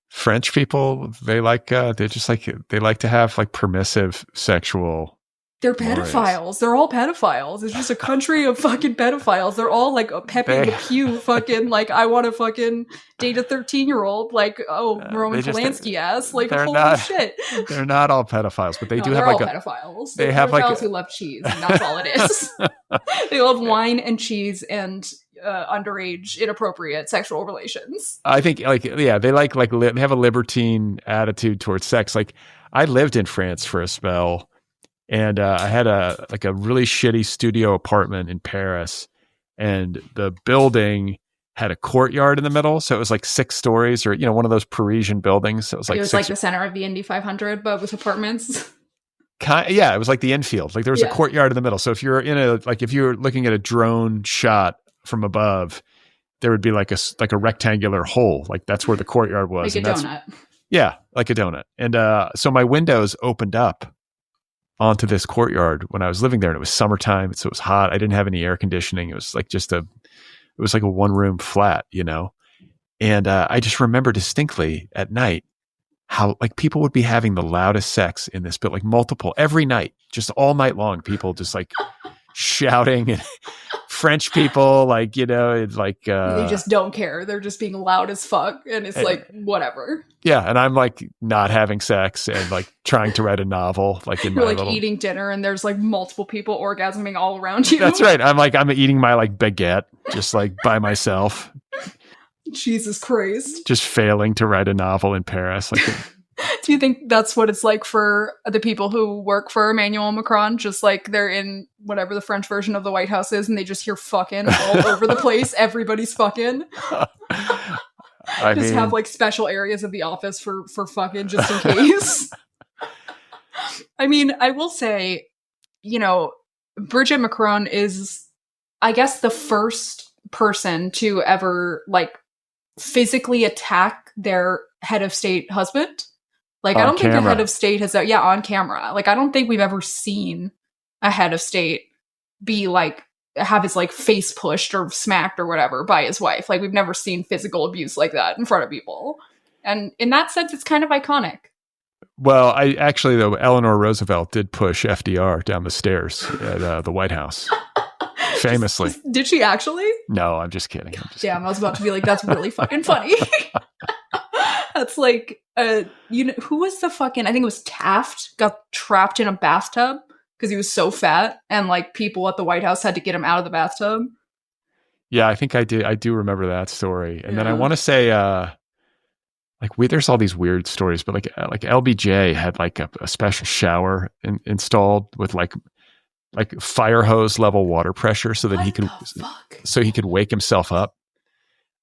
Speaker 2: French people, they like to have like permissive sexual
Speaker 3: They're pedophiles. They're all pedophiles. It's just a country of fucking pedophiles. They're all like Pepe Le Pew fucking like, I want to fucking date a 13-year-old like, Roman Polanski ass. Like, holy shit.
Speaker 2: They're not all pedophiles, but they do have
Speaker 3: like
Speaker 2: pedophiles.
Speaker 3: They have pedophiles who love cheese, and that's all it is. They love wine and cheese and underage, inappropriate sexual relations.
Speaker 2: I think they have a libertine attitude towards sex. Like, I lived in France for a spell. And I had a really shitty studio apartment in Paris, and the building had a courtyard in the middle. So it was like 6 stories, or, one of those Parisian buildings. So it was
Speaker 3: like the center of the Indy 500, but with apartments.
Speaker 2: It was like the infield. Like, there was a courtyard in the middle. So if you're if you're looking at a drone shot from above, there would be like a rectangular hole. Like, that's where the courtyard was.
Speaker 3: Like a donut.
Speaker 2: Yeah, like a donut. And so my windows opened up onto this courtyard when I was living there, and it was summertime, so it was hot. I didn't have any air conditioning. It was like it was like a 1-room flat, And I just remember distinctly at night how like people would be having the loudest sex in this, but like multiple every night, just all night long. People just like shouting, and French people, like, it's like
Speaker 3: they just don't care. They're just being loud as fuck, and it's like whatever.
Speaker 2: Yeah, and I'm like not having sex and like trying to write a novel, like in
Speaker 3: You're
Speaker 2: my
Speaker 3: like eating dinner, and there's like multiple people orgasming all around you.
Speaker 2: That's right. I'm eating my like baguette just like by myself.
Speaker 3: Jesus Christ!
Speaker 2: Just failing to write a novel in Paris. Like,
Speaker 3: do you think that's what it's like for the people who work for Emmanuel Macron? Just like they're in whatever the French version of the White House is, and they just hear fucking all over the place. Everybody's fucking. I mean, have like special areas of the office for fucking just in case. I mean, I will say, Brigitte Macron is, I guess, the first person to ever like physically attack their head of state husband. Like, I don't think the head of state has, on camera. Like, I don't think we've ever seen a head of state be like, have his like face pushed or smacked or whatever by his wife. Like, we've never seen physical abuse like that in front of people. And in that sense, it's kind of iconic.
Speaker 2: Well, Eleanor Roosevelt did push FDR down the stairs at the White House. Famously.
Speaker 3: Did she actually?
Speaker 2: No, I'm just kidding.
Speaker 3: Damn, I was about to be like, that's really fucking funny. That's like, who was the fucking, I think it was Taft, got trapped in a bathtub because he was so fat, and like people at the White House had to get him out of the bathtub.
Speaker 2: Yeah, I think I do remember that story. And then I want to say, there's all these weird stories, but like LBJ had like a special shower installed with like fire hose level water pressure so that he could wake himself up.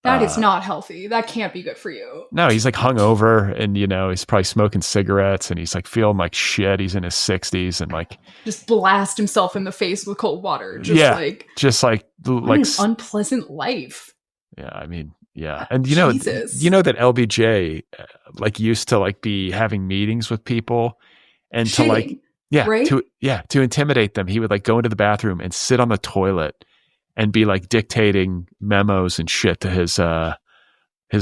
Speaker 3: That is not healthy. That can't be good for you.
Speaker 2: No, he's like hungover, and he's probably smoking cigarettes, and he's like feeling like shit. He's in his 60s, and like
Speaker 3: just blast himself in the face with cold water.
Speaker 2: Just like
Speaker 3: an unpleasant life.
Speaker 2: Yeah, I mean, yeah, and that LBJ like used to like be having meetings with people, and
Speaker 3: Shitting,
Speaker 2: to intimidate them, he would like go into the bathroom and sit on the toilet and be like dictating memos and shit to his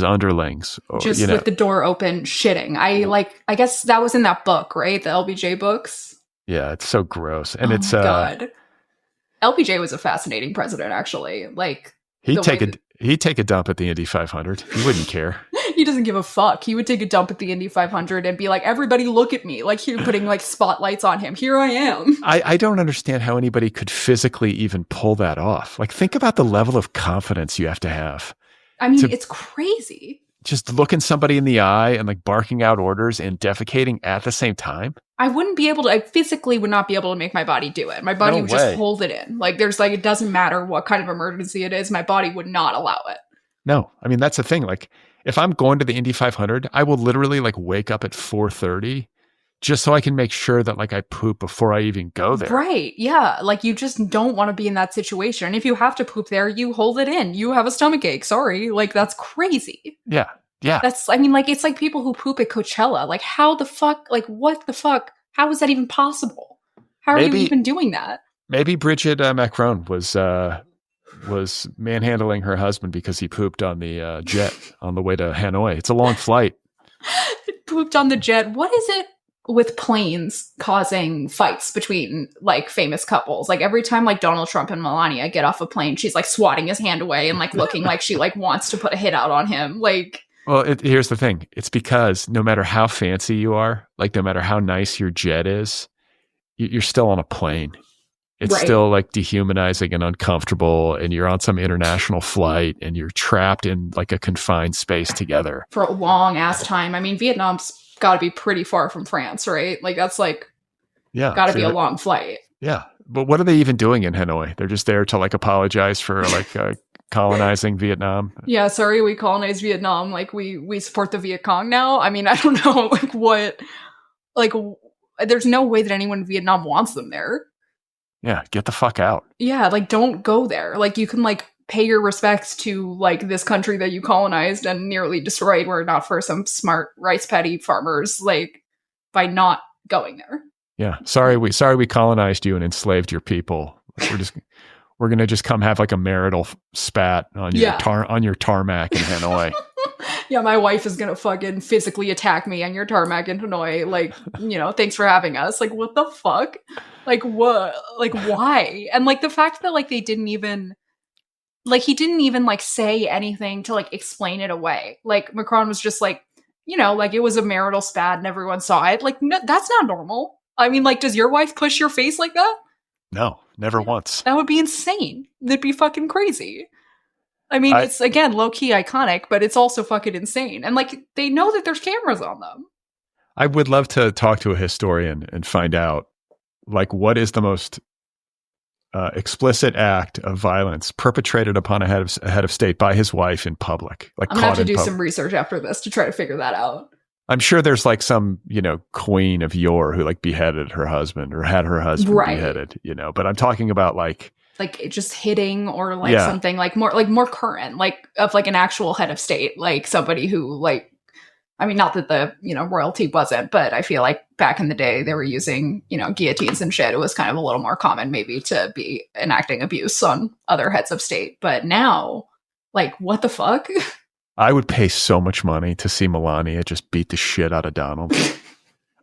Speaker 2: underlings.
Speaker 3: With the door open, shitting. I guess that was in that book, right? The LBJ books.
Speaker 2: Yeah, it's so gross. And
Speaker 3: God. LBJ was a fascinating president, actually. Like,
Speaker 2: he'd take a dump at the Indy 500. He wouldn't care.
Speaker 3: He doesn't give a fuck. He would take a dump at the Indy 500 and be like, everybody look at me. Like, here, putting like spotlights on him. Here I am.
Speaker 2: I don't understand how anybody could physically even pull that off. Like, think about the level of confidence you have to have.
Speaker 3: I mean, it's crazy.
Speaker 2: Just looking somebody in the eye and like barking out orders and defecating at the same time.
Speaker 3: I physically would not be able to make my body do it. My body would just hold it in. Like, there's like, it doesn't matter what kind of emergency it is. My body would not allow it.
Speaker 2: No, I mean, that's the thing. Like, if I'm going to the Indy 500, I will literally like wake up at 4:30 just so I can make sure that like I poop before I even go there.
Speaker 3: Right. Yeah. Like, you just don't want to be in that situation. And if you have to poop there, you hold it in. You have a stomach ache. Sorry. Like, that's crazy.
Speaker 2: Yeah. Yeah.
Speaker 3: It's like people who poop at Coachella. Like, how the fuck, like, what the fuck? How is that even possible? How are you even doing that?
Speaker 2: Maybe Brigitte Macron was manhandling her husband because he pooped on the jet on the way to Hanoi. It's a long flight.
Speaker 3: Pooped on the jet. What is it? with planes causing fights between like famous couples. Like every time like Donald Trump and Melania get off a plane, she's like swatting his hand away and like looking like she like wants to put a hit out on him. Like,
Speaker 2: well, here's the thing. It's because no matter how fancy you are, like no matter how nice your jet is, you're still on a plane. It's
Speaker 3: Right.
Speaker 2: still like dehumanizing and uncomfortable, and you're on some international flight and you're trapped in like a confined space together.
Speaker 3: for a long ass time. I mean, Vietnam's got to be pretty far from France, right? Like that's like
Speaker 2: Yeah.
Speaker 3: got to
Speaker 2: so
Speaker 3: be a
Speaker 2: you're-
Speaker 3: long flight.
Speaker 2: Yeah. But what are they even doing in Hanoi? They're just there to like apologize for like colonizing Vietnam.
Speaker 3: Yeah, sorry, we colonized Vietnam. Like we support the Viet Cong now. I mean, I don't know, like what, like there's no way that anyone in Vietnam wants them there.
Speaker 2: Yeah. Get the fuck out.
Speaker 3: Yeah, like don't go there. Like you can like pay your respects to like this country that you colonized and nearly destroyed were it not for some smart rice paddy farmers, like by not going there.
Speaker 2: Yeah. Sorry we colonized you and enslaved your people. We're gonna just come have like a marital spat on your
Speaker 3: Yeah.
Speaker 2: on your tarmac in Hanoi.
Speaker 3: Yeah, my wife is gonna fucking physically attack me on your tarmac in Hanoi. Like, you know, thanks for having us. Like, what the fuck? Like, what? Like, why? And like the fact that like they didn't even, like, he didn't even like say anything to like explain it away. Like, Macron was just like, you know, like it was a marital spat and everyone saw it. Like, no, that's not normal. I mean, like, does your wife push your face like that?
Speaker 2: No, never once.
Speaker 3: That would be insane. That'd be fucking crazy. I mean, it's again low key iconic, but it's also fucking insane. And like they know that there's cameras on them.
Speaker 2: I would love to talk to a historian and find out like what is the most explicit act of violence perpetrated upon a head of state by his wife in public. Like
Speaker 3: I'm gonna have to
Speaker 2: caught in
Speaker 3: do
Speaker 2: pub-
Speaker 3: some research after this to try to figure that out.
Speaker 2: I'm sure there's like some, you know, queen of yore who like beheaded her husband or had her husband
Speaker 3: Right.
Speaker 2: beheaded, you know, but I'm talking about like
Speaker 3: Like just hitting or like
Speaker 2: Yeah.
Speaker 3: something like more current, like of like an actual head of state, like somebody who like, I mean, not that the, you know, royalty wasn't, but I feel like back in the day they were using, you know, guillotines and shit. It was kind of a little more common maybe to be enacting abuse on other heads of state. But now, like, what the fuck?
Speaker 2: I would pay so much money to see Melania just beat the shit out of Donald.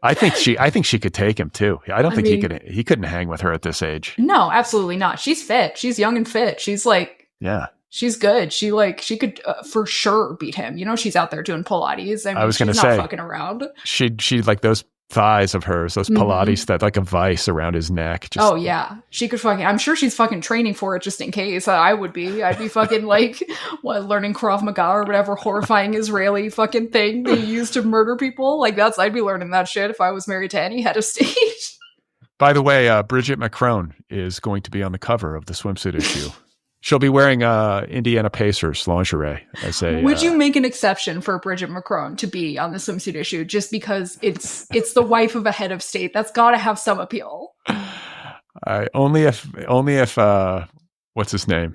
Speaker 2: I think she could take him too. I don't think he couldn't hang with her at this age.
Speaker 3: No, absolutely not. She's fit. She's young and fit. She's like,
Speaker 2: Yeah.
Speaker 3: she's good. She could for sure beat him. You know, she's out there doing Pilates. I mean,
Speaker 2: was gonna
Speaker 3: she's
Speaker 2: say,
Speaker 3: not fucking around.
Speaker 2: She like those thighs of hers, those
Speaker 3: Mhm.
Speaker 2: Pilates that like a vice around his neck. Just,
Speaker 3: Oh yeah, she could fucking. I'm sure she's fucking training for it just in case. I'd be fucking like learning Krav Maga or whatever horrifying Israeli fucking thing they use to murder people. Like I'd be learning that shit if I was married to any head of state.
Speaker 2: By the way, Bridget Macron is going to be on the cover of the swimsuit issue. She'll be wearing Indiana Pacers lingerie as a.
Speaker 3: Would you make an exception for Bridget Macron to be on the swimsuit issue just because it's the wife of a head of state? That's got to have some appeal.
Speaker 2: Only if what's his name,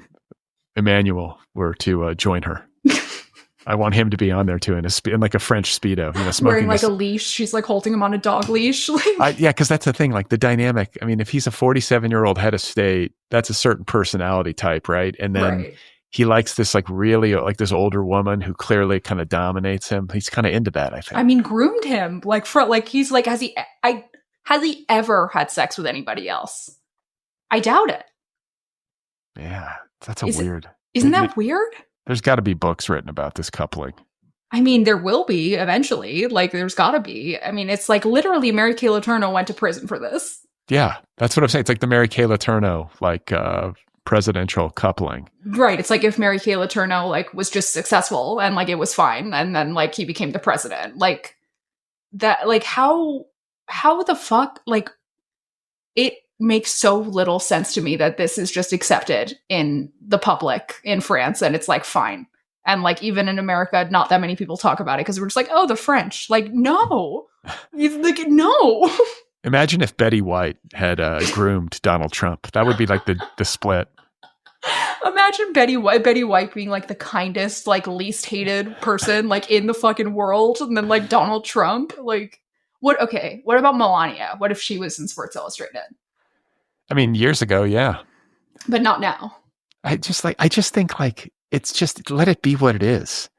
Speaker 2: Emmanuel, were to join her. I want him to be on there too in like a French Speedo, you know, smoking
Speaker 3: Wearing like a leash. She's like holding him on a dog leash.
Speaker 2: yeah, because that's the thing, like the dynamic. I mean, if he's a 47-year-old head of state, that's a certain personality type, right? And then
Speaker 3: Right.
Speaker 2: he likes this like really like this older woman who clearly kind of dominates him. He's kind of into that, I think.
Speaker 3: I mean, groomed him like for like he's like has he ever had sex with anybody else? I doubt it.
Speaker 2: Yeah, that's
Speaker 3: Isn't
Speaker 2: Isn't
Speaker 3: that weird?
Speaker 2: There's got to be books written about this coupling.
Speaker 3: I mean, there will be eventually. Like, there's got to be. I mean, it's like literally Mary Kay Letourneau went to prison for this.
Speaker 2: Yeah, that's what I'm saying. It's like the Mary Kay Letourneau, like presidential coupling.
Speaker 3: Right. It's like if Mary Kay Letourneau like was just successful and like it was fine, and then like he became the president. Like that. Like how the fuck? Like it makes so little sense to me that this is just accepted in the public in France, and it's like fine. And like even in America, not that many people talk about it because we're just like, oh, the French. Like no, like no.
Speaker 2: Imagine if Betty White had groomed Donald Trump. That would be like the split.
Speaker 3: Imagine Betty White being like the kindest, like least hated person like in the fucking world, and then like Donald Trump. Like what? Okay, what about Melania? What if she was in Sports Illustrated?
Speaker 2: I mean, years ago, yeah.
Speaker 3: But not now.
Speaker 2: I just think like it's just let it be what it is.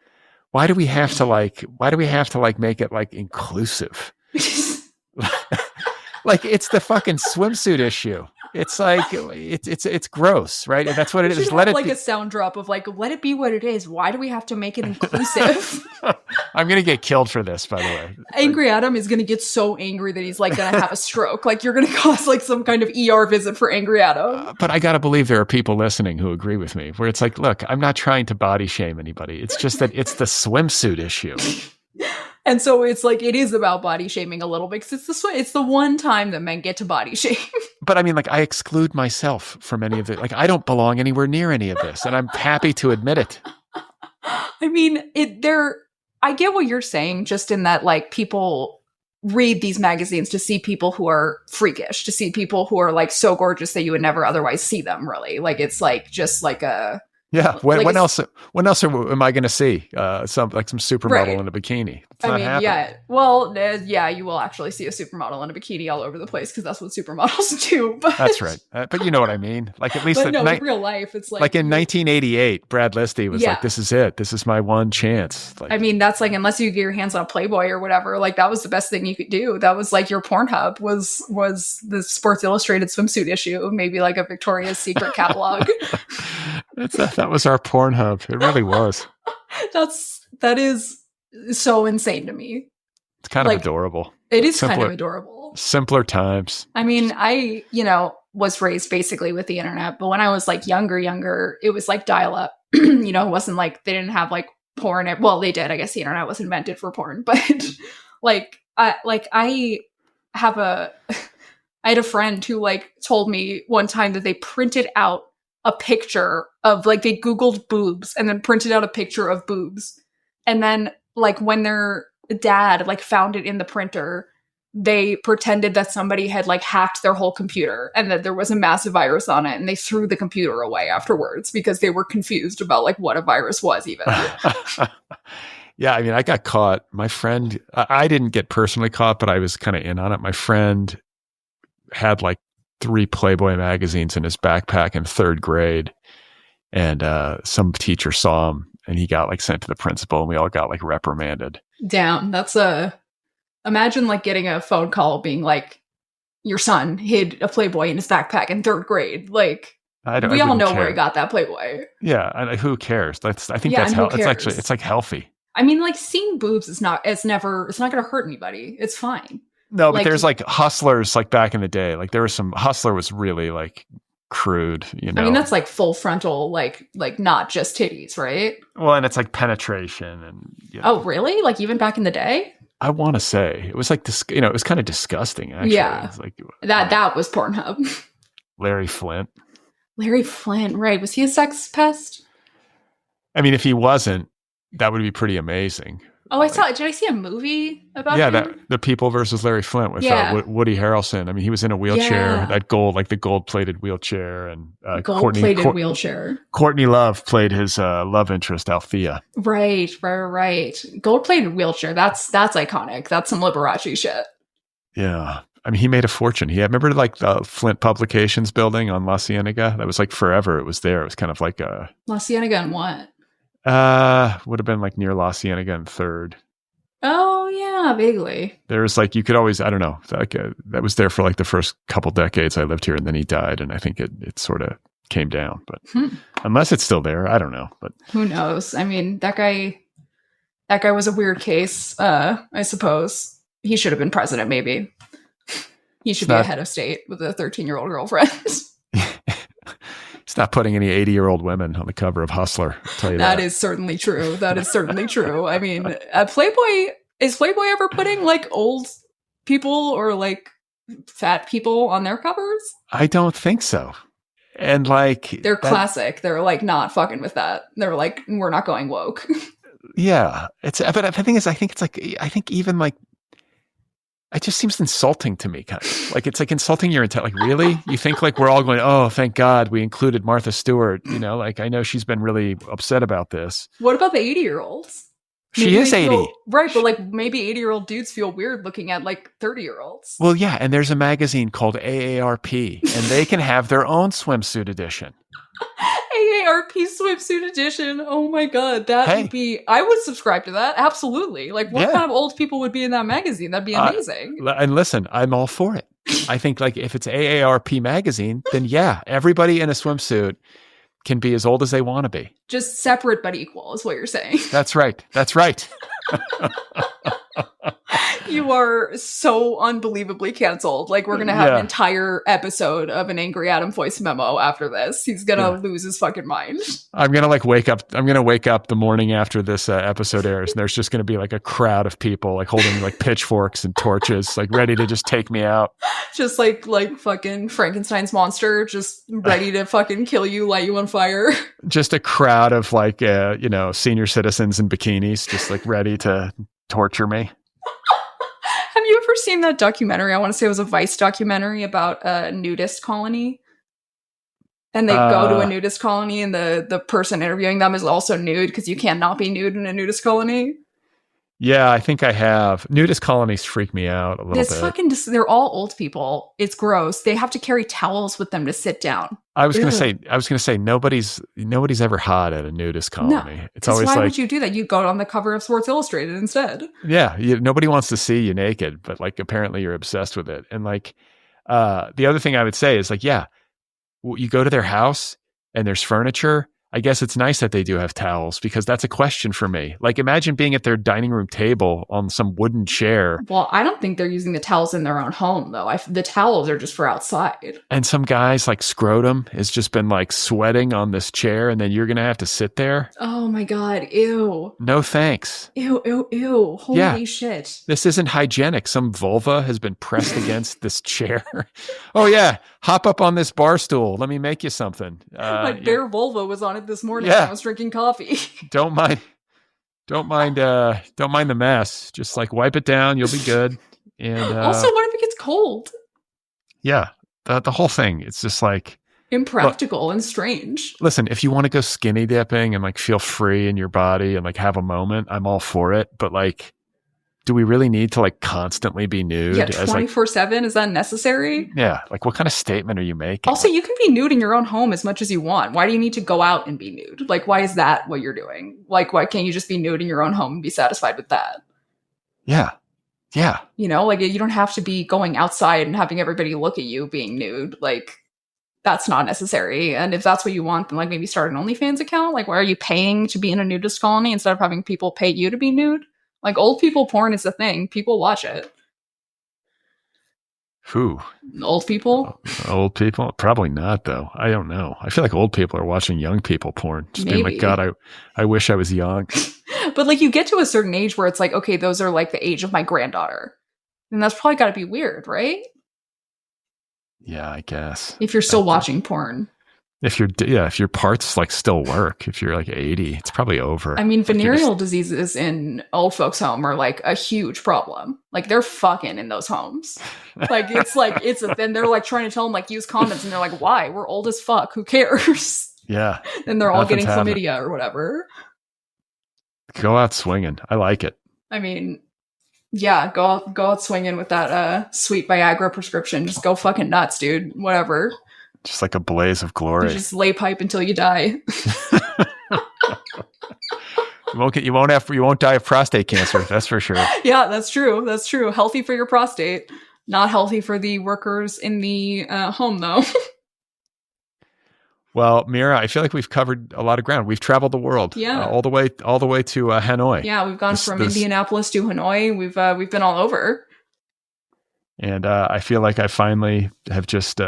Speaker 2: Why do we have to make it like inclusive? Like it's the fucking swimsuit issue. It's like it's gross, right? And that's what it is. Let it
Speaker 3: like
Speaker 2: be.
Speaker 3: a sound drop of like, let it be what it is. Why do we have to make it inclusive?
Speaker 2: I'm gonna get killed for this, by the way.
Speaker 3: Angry Adam is gonna get so angry that he's like gonna have a stroke. Like you're gonna cause like some kind of ER visit for Angry Adam.
Speaker 2: But I gotta believe there are people listening who agree with me. Where it's like, look, I'm not trying to body shame anybody. It's just that it's the swimsuit issue.
Speaker 3: And so it's like it is about body shaming a little bit because it's the one time that men get to body shame.
Speaker 2: But I mean, like I exclude myself from any of it. Like I don't belong anywhere near any of this, and I'm happy to admit it.
Speaker 3: I mean, I get what you're saying, just in that like people read these magazines to see people who are freakish, to see people who are like so gorgeous that you would never otherwise see them. Really, like it's like just like a.
Speaker 2: Yeah. When else am I going to see some supermodal in a bikini? It's not happening.
Speaker 3: Yeah. Well, yeah, you will actually see a supermodel in a bikini all over the place because that's what supermodels do. But
Speaker 2: that's right. But you know what I mean? Like at least
Speaker 3: in real life, it's like
Speaker 2: in 1988, Brad Listi was like, "This is it. This is my one chance." Like,
Speaker 3: I mean, that's like unless you get your hands on Playboy or whatever, like that was the best thing you could do. That was like your Pornhub was the Sports Illustrated swimsuit issue, maybe like a Victoria's Secret catalog.
Speaker 2: That was our Pornhub. It really was.
Speaker 3: That is so insane to me.
Speaker 2: It's kind of adorable.
Speaker 3: It is kind of adorable.
Speaker 2: Simpler times.
Speaker 3: I mean, I, was raised basically with the internet, but when I was like younger, it was like dial up. It wasn't like they didn't have like porn. Well, they did. I guess the internet was invented for porn, but I had a friend who like told me one time that they printed out a picture of like they Googled boobs and then printed out a picture of boobs. And then like when their dad like found it in the printer, they pretended that somebody had like hacked their whole computer and that there was a massive virus on it. And they threw the computer away afterwards because they were confused about like what a virus was even.
Speaker 2: Yeah. I mean, I got caught. My friend, I didn't get personally caught, but I was kind of in on it. My friend had like 3 Playboy magazines in his backpack in 3rd grade. And some teacher saw him and he got like sent to the principal and we all got like reprimanded.
Speaker 3: Damn, imagine like getting a phone call being like, your son hid a Playboy in his backpack in 3rd grade. Like, we all know where he got that Playboy.
Speaker 2: Yeah, and who cares? I think that's it's like healthy.
Speaker 3: I mean, like seeing boobs it's not going to hurt anybody. It's fine.
Speaker 2: No, but there's like Hustlers like back in the day. Like there was Hustler was really like crude, I mean,
Speaker 3: that's like full frontal, like not just titties, right?
Speaker 2: Well, and it's like penetration and
Speaker 3: Oh, really? Like even back in the day?
Speaker 2: I want to say it was like this, it was kind of disgusting actually.
Speaker 3: Yeah.
Speaker 2: It was like
Speaker 3: that was Pornhub.
Speaker 2: Larry Flint,
Speaker 3: right. Was he a sex pest?
Speaker 2: I mean, if he wasn't, that would be pretty amazing.
Speaker 3: Oh, did I see a movie about him?
Speaker 2: Yeah, The People versus Larry Flint with Woody Harrelson. I mean, he was in a wheelchair, that gold-plated wheelchair. And
Speaker 3: wheelchair.
Speaker 2: Courtney Love played his love interest, Althea.
Speaker 3: Right. Gold-plated wheelchair, that's iconic. That's some Liberace shit.
Speaker 2: Yeah. I mean, he made a fortune. Remember like the Flint Publications building on La Cienega? That was like forever. It was there. It was kind of like a...
Speaker 3: La Cienega and what?
Speaker 2: Would have been like near La Cienega and 3rd.
Speaker 3: Oh yeah, vaguely.
Speaker 2: There's like you could always, I don't know, like that was there for like the first couple decades I lived here, and then he died, and I think it sort of came down. But unless it's still there, I don't know. But
Speaker 3: who knows? I mean, that guy was a weird case. I suppose he should have been president. Maybe he should be a head of state with a 13-year-old girlfriend.
Speaker 2: It's not putting any 80-year-old women on the cover of Hustler. I'll tell you that.
Speaker 3: That is certainly true. I mean, is Playboy ever putting like old people or like fat people on their covers?
Speaker 2: I don't think so. And like
Speaker 3: they're classic. They're like not fucking with that. They're like, we're not going woke.
Speaker 2: Yeah, but the thing is, I think even like. It just seems insulting to me, kind of. Like it's like insulting your intent. Like, really? You think like we're all going, oh, thank God we included Martha Stewart. Like I know she's been really upset about this.
Speaker 3: What about the 80-year-olds?
Speaker 2: She is 80.
Speaker 3: Right, but like maybe 80-year-old dudes feel weird looking at like 30-year-olds.
Speaker 2: Well, yeah, and there's a magazine called AARP, and they can have their own swimsuit edition.
Speaker 3: AARP swimsuit edition. Oh my god, that would be. I would subscribe to that. Absolutely. Like, what kind of old people would be in that magazine? That'd be amazing.
Speaker 2: And listen, I'm all for it. I think like if it's AARP magazine, then yeah, everybody in a swimsuit can be as old as they want to be.
Speaker 3: Just separate but equal is what you're saying.
Speaker 2: That's right. That's right.
Speaker 3: You are so unbelievably canceled. Like, we're going to have an entire episode of an Angry Adam voice memo after this. He's going to lose his fucking mind.
Speaker 2: I'm going to like wake up the morning after this episode airs, and there's just going to be like a crowd of people like holding like pitchforks and torches, like ready to just take me out.
Speaker 3: Just like fucking Frankenstein's monster, just ready to fucking kill you, light you on fire.
Speaker 2: Just a crowd of like, senior citizens in bikinis, just like ready to torture me.
Speaker 3: Have you ever seen that documentary? I want to say it was a Vice documentary about a nudist colony. And they go to a nudist colony, and the person interviewing them is also nude, because you can't not be nude in a nudist colony.
Speaker 2: Yeah, I think I have. Nudist colonies freak me out a little bit.
Speaker 3: They're all old people. It's gross. They have to carry towels with them to sit down.
Speaker 2: I was going to say nobody's ever hot at a nudist colony.
Speaker 3: No,
Speaker 2: it's always
Speaker 3: why
Speaker 2: like,
Speaker 3: would you do that? You'd go on the cover of Sports Illustrated instead.
Speaker 2: Yeah, nobody wants to see you naked, but like apparently you're obsessed with it. And like the other thing I would say is like, yeah, you go to their house and there's furniture. I guess it's nice that they do have towels, because that's a question for me. Like, imagine being at their dining room table on some wooden chair.
Speaker 3: Well, I don't think they're using the towels in their own home, though. The towels are just for outside. And
Speaker 2: some guy's like scrotum has just been like sweating on this chair, and then you're going to have to sit there.
Speaker 3: Oh my God. Ew.
Speaker 2: No thanks.
Speaker 3: Ew, ew, ew. Holy shit.
Speaker 2: This isn't hygienic. Some vulva has been pressed against this chair. Oh yeah. Hop up on this bar stool. Let me make you something.
Speaker 3: My bare vulva was on it this morning when I was drinking coffee.
Speaker 2: Don't mind the mess. Just like wipe it down. You'll be good. And
Speaker 3: also, what if it gets cold?
Speaker 2: Yeah, the whole thing. It's just like
Speaker 3: impractical and strange.
Speaker 2: Listen, if you want to go skinny dipping and like feel free in your body and like have a moment, I'm all for it. But like, do we really need to like constantly be nude?
Speaker 3: Yeah, 24/7? Is that necessary?
Speaker 2: Yeah. Like, what kind of statement are you making?
Speaker 3: Also, you can be nude in your own home as much as you want. Why do you need to go out and be nude? Like, why is that what you're doing? Like, why can't you just be nude in your own home and be satisfied with that?
Speaker 2: Yeah. Yeah.
Speaker 3: You know, like, you don't have to be going outside and having everybody look at you being nude. Like, that's not necessary. And if that's what you want, then like maybe start an OnlyFans account. Like, why are you paying to be in a nudist colony instead of having people pay you to be nude? Like, old people porn is a thing. People watch it.
Speaker 2: Who?
Speaker 3: Old people?
Speaker 2: Old people? Probably not, though. I don't know. I feel like old people are watching young people porn. Just being like, God, I wish I was young.
Speaker 3: But like, you get to a certain age where it's like, okay, those are like the age of my granddaughter. And that's probably got to be weird, right?
Speaker 2: Yeah, I guess.
Speaker 3: If you're still watching porn.
Speaker 2: If your parts like still work, if you're like 80, it's probably over.
Speaker 3: I mean, venereal diseases in old folks' home are like a huge problem. Like, they're fucking in those homes. Like, then they're like trying to tell them like use condoms, and they're like, why? We're old as fuck. Who cares?
Speaker 2: Yeah.
Speaker 3: And they're all getting chlamydia or whatever.
Speaker 2: Go out swinging. I like it.
Speaker 3: I mean, yeah, go out swinging with that sweet Viagra prescription. Just go fucking nuts, dude. Whatever.
Speaker 2: Just like a blaze of glory.
Speaker 3: You just lay pipe until you die.
Speaker 2: You won't die of prostate cancer. That's for sure.
Speaker 3: Yeah, that's true. That's true. Healthy for your prostate. Not healthy for the workers in the home, though.
Speaker 2: Well, Mira, I feel like we've covered a lot of ground. We've traveled the world, all the way to Hanoi.
Speaker 3: Yeah, we've gone from Indianapolis to Hanoi. We've been all over.
Speaker 2: And I feel like I finally have just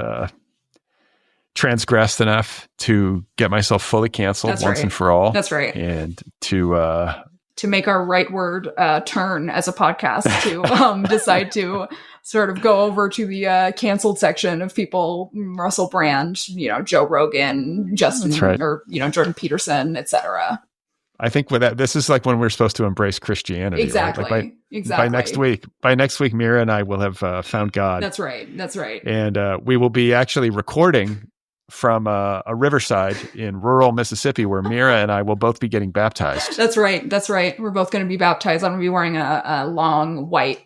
Speaker 2: transgressed enough to get myself fully canceled and for all.
Speaker 3: That's right.
Speaker 2: And to
Speaker 3: make our rightward turn as a podcast to decide to sort of go over to the canceled section of people, Russell Brand, Joe Rogan, Justin, or Jordan Peterson, etc.
Speaker 2: I think with that, this is like when we're supposed to embrace Christianity.
Speaker 3: Exactly.
Speaker 2: Right?
Speaker 3: Exactly.
Speaker 2: By next week, Mira and I will have found God.
Speaker 3: That's right.
Speaker 2: And we will be actually recording from a riverside in rural Mississippi, where Mira and I will both be getting baptized.
Speaker 3: That's right. We're both going to be baptized. I'm going to be wearing a long white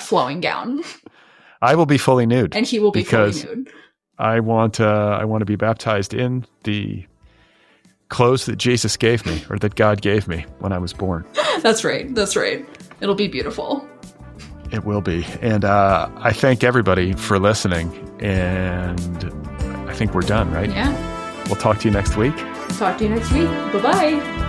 Speaker 3: flowing gown.
Speaker 2: I will be fully nude,
Speaker 3: and he will be fully nude.
Speaker 2: I want to be baptized in the clothes that Jesus gave me or that God gave me when I was born.
Speaker 3: That's right. That's right. It'll be beautiful.
Speaker 2: It will be. And I thank everybody for listening. And I think we're done, right?
Speaker 3: Yeah.
Speaker 2: We'll talk to you next week.
Speaker 3: Talk to you next week. Bye-bye.